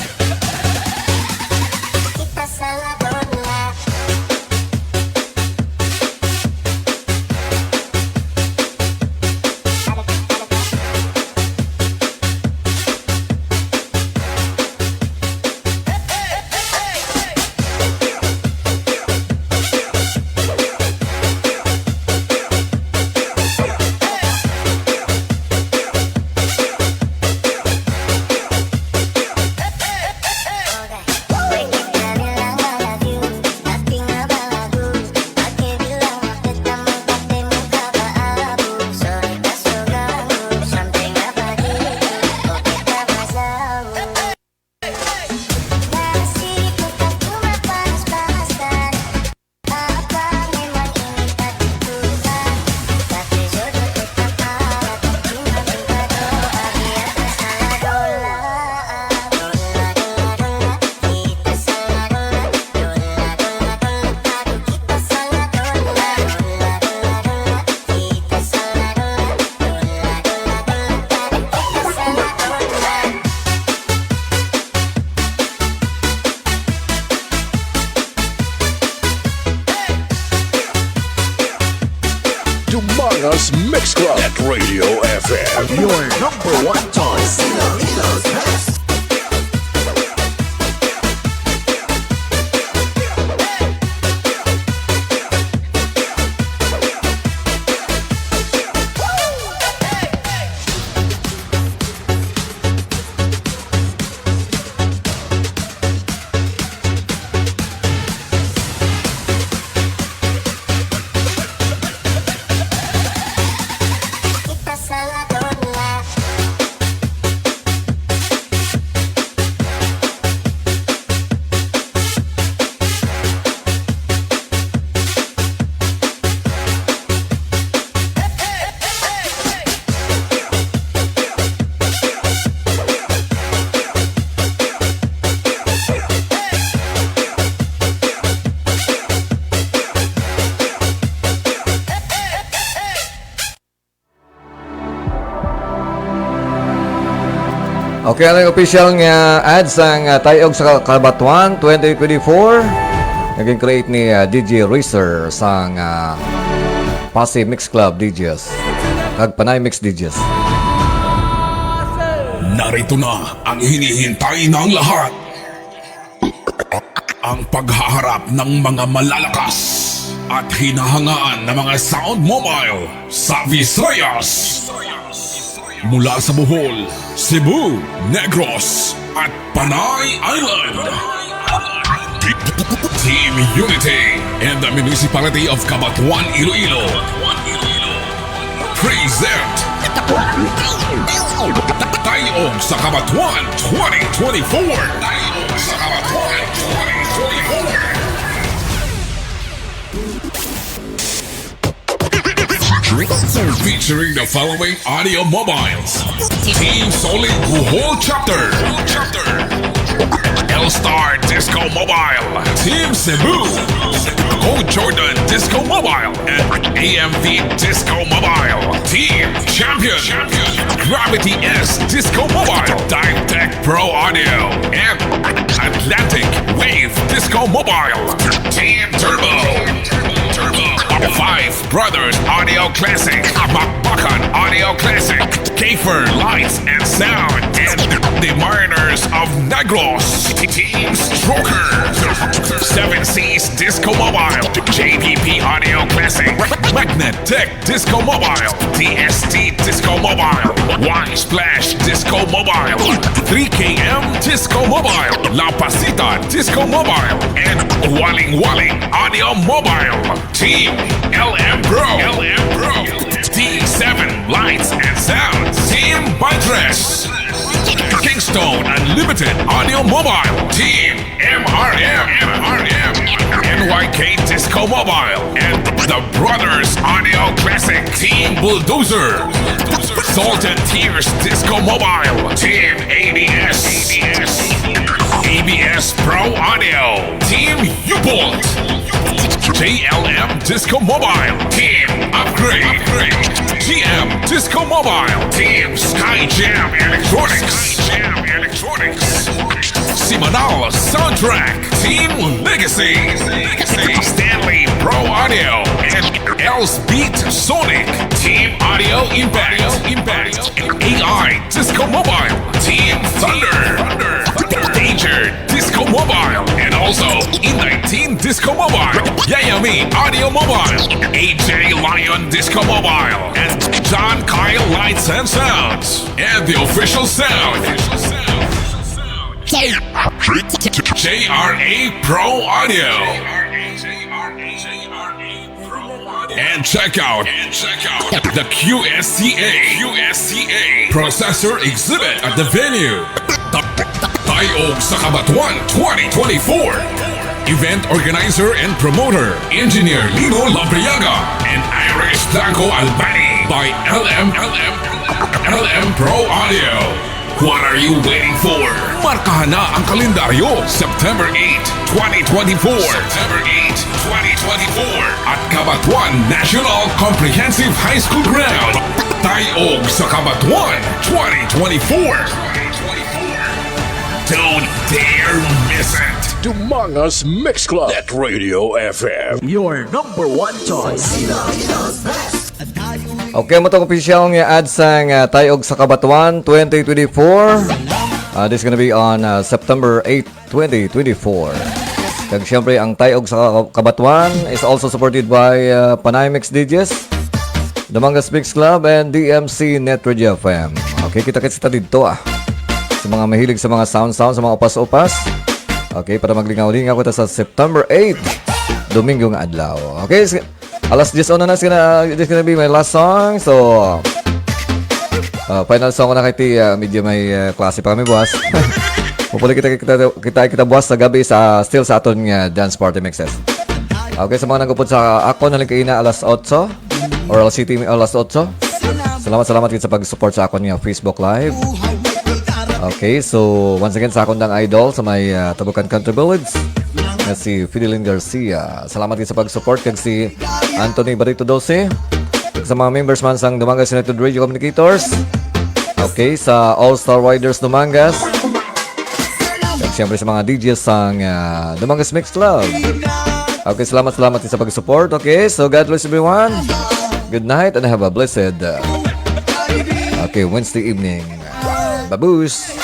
Dumangas Mix Club at Radio FM. Your number one choice. Ilocos Best. Okay, ano yung official nga ads ang Tayog sa Kabatuan 2024? Naging create ni DJ Racer sa Pasay Mix Club DJs. Kag Panay Mix DJs. Narito na ang hinihintay ng lahat. Ang paghaharap ng mga malalakas at hinahangaan ng mga sound mobile sa Visayas. Mula sa Bohol, Cebu, Negros at Panay Island. Team Unity and the Municipality of Cabatuan, Iloilo present Tayog sa Cabatuan 2024. Tayog sa Cabatuan 2024. Featuring the following audio mobiles: Team Solid Bohol Chapter, L-Star Disco Mobile, Team Cebu, Code Jordan Disco Mobile, and AMV Disco Mobile, Team Champion, Gravity S Disco Mobile, Dive Tech Pro Audio, and Atlantic Wave Disco Mobile, Team Turbo, Five Brothers Audio Classic, Bakbakan Audio Classic, Kafer Lights and Sound, and the Mariners of Negros, Team Stroker, Seven Seas Disco Mobile, JPP Audio Classic, Magnet Tech Disco Mobile, DST Disco Mobile, Y Splash Disco Mobile, 3KM Disco Mobile, La Pasita Disco Mobile, and Waling Waling Audio Mobile, Team LM Pro, D7 Lights and Sound, Team Buntress, Kingstone Unlimited Audio Mobile, Team MRM, NYK Disco Mobile, and the Brothers Audio Classic, Team Bulldozer, Salted Tears Disco Mobile, Team ABS Pro Audio, Team U-Bolt, JLM Disco Mobile, Team Upgrade, GM Disco Mobile, Team Skyjam Electronics, Simanal Soundtrack, Team Legacy, Stanley Pro Audio, and Else Beat Sonic, Team Audio Impact, AI Disco Mobile, Team Thunder, Danger Disco Mobile, and also E19 Disco Mobile, Yayami Audio Mobile, AJ Lion Disco Mobile, and John Kyle Lights and Sounds, and the official sound, JRA Pro Audio. And check out the QSCA Processor Exhibit at the venue. Tayog sa Kabatuan 2024. Event organizer and promoter, Engineer Lino Labriaga and Irish Blanco Albani by LM Pro Audio. What are you waiting for? Markahan na ang kalendaryo, September 8, 2024. September 8, 2024. At Cabatuan National Comprehensive High School Ground. Tayog sa Cabatuan 2024. Don't dare miss it. Dumangas Mix Club. Net Radio FM. Your number one choice. Okay, mo itong official nga ads sang Tayog sa Kabatuan 2024. This is gonna be on September 8, 2024. Kag syempre, ang Tayog sa Kabatuan is also supported by Panay Mix DJs, Dumangas Mix Club, and DMC Net Radio FM. Okay, kita-kits kita dito sa mga mahilig sa mga sound, sa mga upas-upas. Okay, para maglingaw-lingaw kita sa September 8, Domingo nga adlaw. Okay, alas 10 na this gonna be my last song. So, final song ko na kay medyo may klase pa kami buwas. Pupuli kita buwas sa gabi still sa aton nga dance party mixes. Okay, sa mga nagupod sa ako na kaina alas 8 or alas 7 alas 8. Salamat kita sa pag-support sa akon nga Facebook Live. Okay, so once again sa akong dang idol sa may Tabukan Country Village na si Fidelin Garcia. Salamat din sa pag-support kag si Anthony Barito 12 sa mga members man sang Dumangas United Radio Communicators. Okay, sa All-Star Riders Dumangas. At siyempre sa mga DJs ng Dumangas Mix Club. Okay, salamat din sa pag-support. Okay, so God bless everyone. Good night and have a blessed Wednesday evening. Baboos!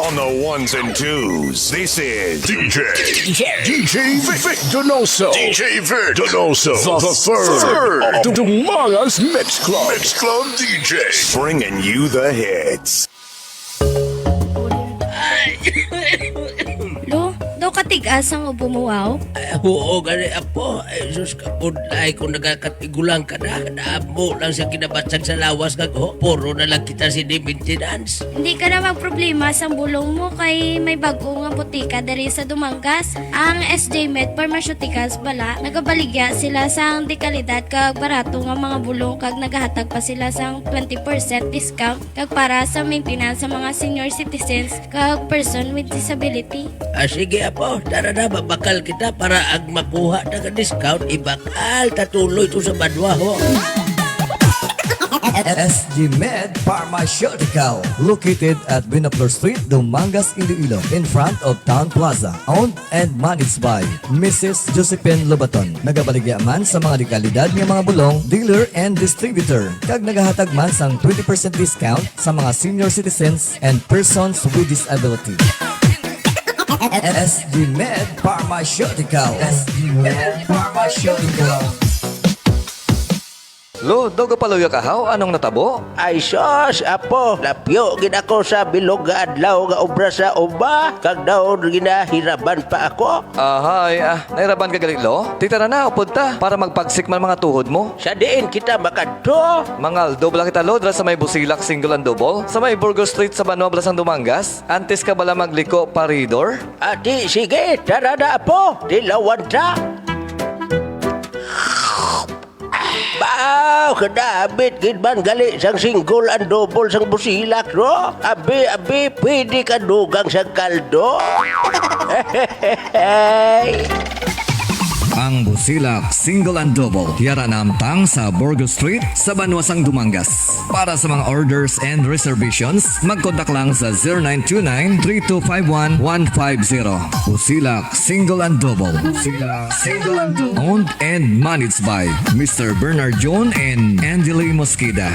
On the ones and twos, this is DJ Vic Donoso. DJ Vic Donoso, the third of the Dumangas Mix Club DJs, bringing you the hits. Daw katigas ang bumuwaw? Oo, gani apo. Ay, sus, kapudlay kung nagkakatigulang ka na. Naamo lang sa kinabatsag sa lawas kag puro na lang kita si di maintenance. Hindi ka na magproblema sa bulong mo kay may bago nga butika dari sa Dumangas. Ang SJ Med Pharmaceuticals bala, nagabaligya sila sang dekalidad kag barato nga mga bulong kag nagahatag pa sila sang 20% discount kag para sa maintenance sa mga senior citizens kag person with disability. Sige apo, tara na babakal kita para ag makuha na ka discount, ibakal tatuloy to sa badwa ho. SG Med Pharmaceutical, located at Binapur Street, Dumangas, Iloilo, in front of Town Plaza. Owned and managed by Mrs. Josephine Lobaton. Nagabaligya man sa mga dekalidad ng mga bulong, dealer and distributor. Kag nagahatag man sang 20% discount sa mga senior citizens and persons with disability. SG Med Pharmaceutical. SG Med Pharmaceutical. Lo, daw kapaluya ka haw, anong natabo? Ay sos, apo, lapyo gid ako sa bilog nga adlaw nga obra sa uba. Kag daw ginahiraban pa ako. Ahay, nahiraban ka galing, lo? Tita na upod ta, para magpagsik man mga tuhod mo. Sa diin kita makadto. Mangal, double kita lo, dra sa may Busilak, single and double. Sa may Burgos Street sa Banwa, Blasang Dumangas. Antes ka bala magliko, paridor? Ati, sige, tara na apo, dilawan ta. Bao, kadabit gid man gali sang single and double sang Busilak, ro. Abi, pwede ka dugang sa kaldo. Ang Busilak Single and Double Tiara namtang sa Burgos Street sa Banwasang Dumangas. Para sa mga orders and reservations, mag-contact lang sa 0929-3251-150. Busilak Single and Double. Busilak Single and Double. Owned and managed by Mr. Bernard John and Angeli Mosqueda.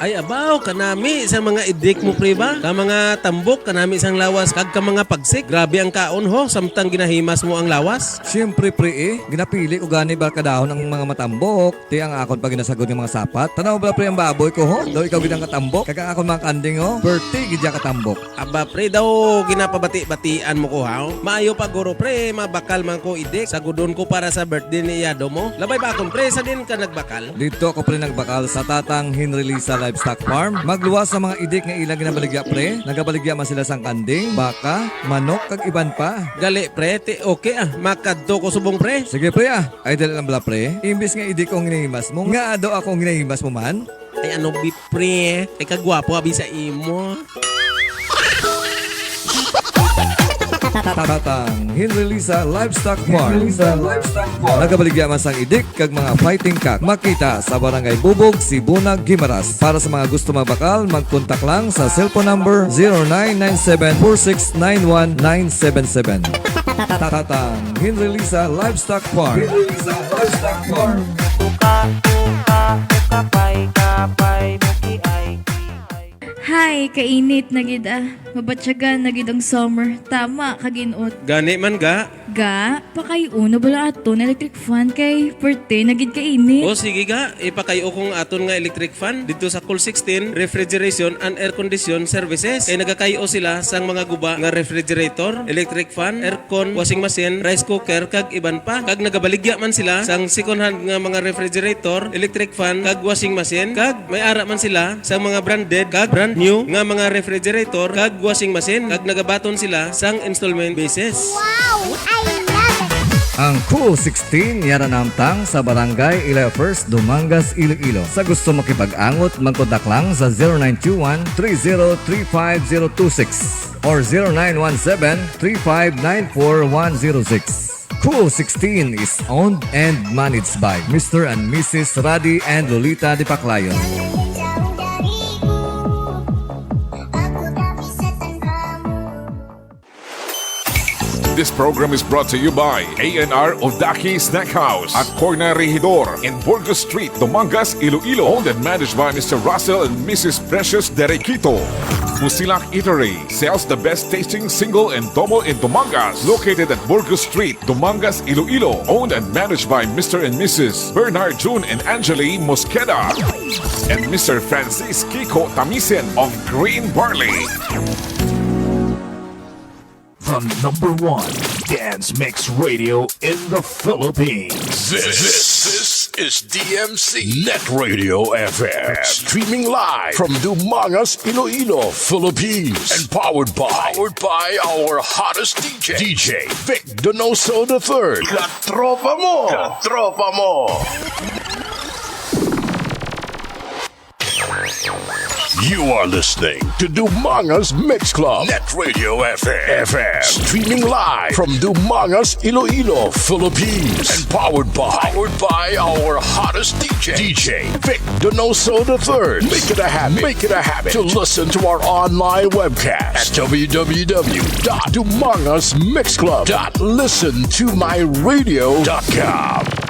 Ay abaw kanami sa mga idik mo pre ba? Ka mga tambok kanami sang lawas kag ka mga pagsik. Grabe ang kaon ho samtang ginahimas mo ang lawas. Siyempre pre ginapili ko gani ba kadahon ang mga matambok. Ti ang akon pag ginasagod ng mga sapat. Tanaw ba pre ang baboy ko ho? Daw ikaw gid ang katambok. Kag ang akon mga kanding ho. Birthday gid katambok. Aba pre daw ginapabati-batian mo ko ha. Maayo pa guro pre mabakal man ko idik. Sagudon ko para sa birthday ni Yado mo. Labay ba akon pre sa din ka nagbakal? Dito ako pre nagbakal sa Tatang Henry Lisa Livestock Farm. Magluwas sa mga idik nga ilang ginabaligya pre. Nagabaligya man sila sang kanding, baka, manok kag iban pa. Gali pre, okay makadto ko subong pre. Sige pre ay dali lang bala pre. Imbis nga idik kong hinahimas mo, nga ado akong hinahimas mo man. Ay ano bi pre, ay kagwapo abi sa imo. Tatang Henry Lisa Livestock Farm. Nagabaligya man sang idik kag mga fighting cock. Makita sa Barangay Bubog, Sibunag, Gimaras. Para sa mga gusto mabakal, mag-contact lang sa cellphone number 0997-4691977. Tatang Henry Lisa Livestock Farm. Hi, kainit na gid Mabatyagan na gid ang summer. Tama, kaginot. Gani man ga? Ga, pakayuno bala aton electric fan kay perte na gid kainit. O sige ga, ipakayo kong aton nga electric fan dito sa Cool 16 Refrigeration and Air Condition Services. Kay nagakayo sila sang mga guba nga refrigerator, electric fan, aircon, washing machine, rice cooker kag iban pa. Kag nagabaligya man sila sang second hand nga mga refrigerator, electric fan kag washing machine. Kag may ara man sila sang mga branded kag brand new nga mga refrigerator kag washing machine. Kag nagabaton sila sang installment basis. Wow! I love it! Ang Cool 16 yara namtang sa Barangay Ilefers, Dumangas, Iloilo. Sa gusto makipag-angot, magkontak lang sa 0921-3035-026 or 0917-3594-106. Cool 16 is owned and managed by Mr. and Mrs. Radi and Lolita de Paclayon. This program is brought to you by A&R Odaki Snack House at Corner Regidor in Burgos Street, Dumangas, Iloilo. Owned and managed by Mr. Russell and Mrs. Precious Derequito. Busilak Eatery sells the best tasting single and double in Dumangas. Located at Burgos Street, Dumangas, Iloilo. Owned and managed by Mr. and Mrs. Bernard June and Angeli Mosqueda. And Mr. Francis Kiko Tamisen of Green Barley. The #1 dance mix radio in the Philippines. This is DMC Net Radio FM. Streaming live from Dumangas, Iloilo, Philippines. And powered by our hottest DJ Vic Donoso III. Katropa mo! Katropa mo! You are listening to Dumanga's Mix Club, Net Radio FM. Streaming live from Dumanga's, Iloilo, Philippines. And powered by our hottest DJ Vic Donoso III. Make it a habit to listen to our online webcast at www.dumangasmixclub.listentomyradio.com.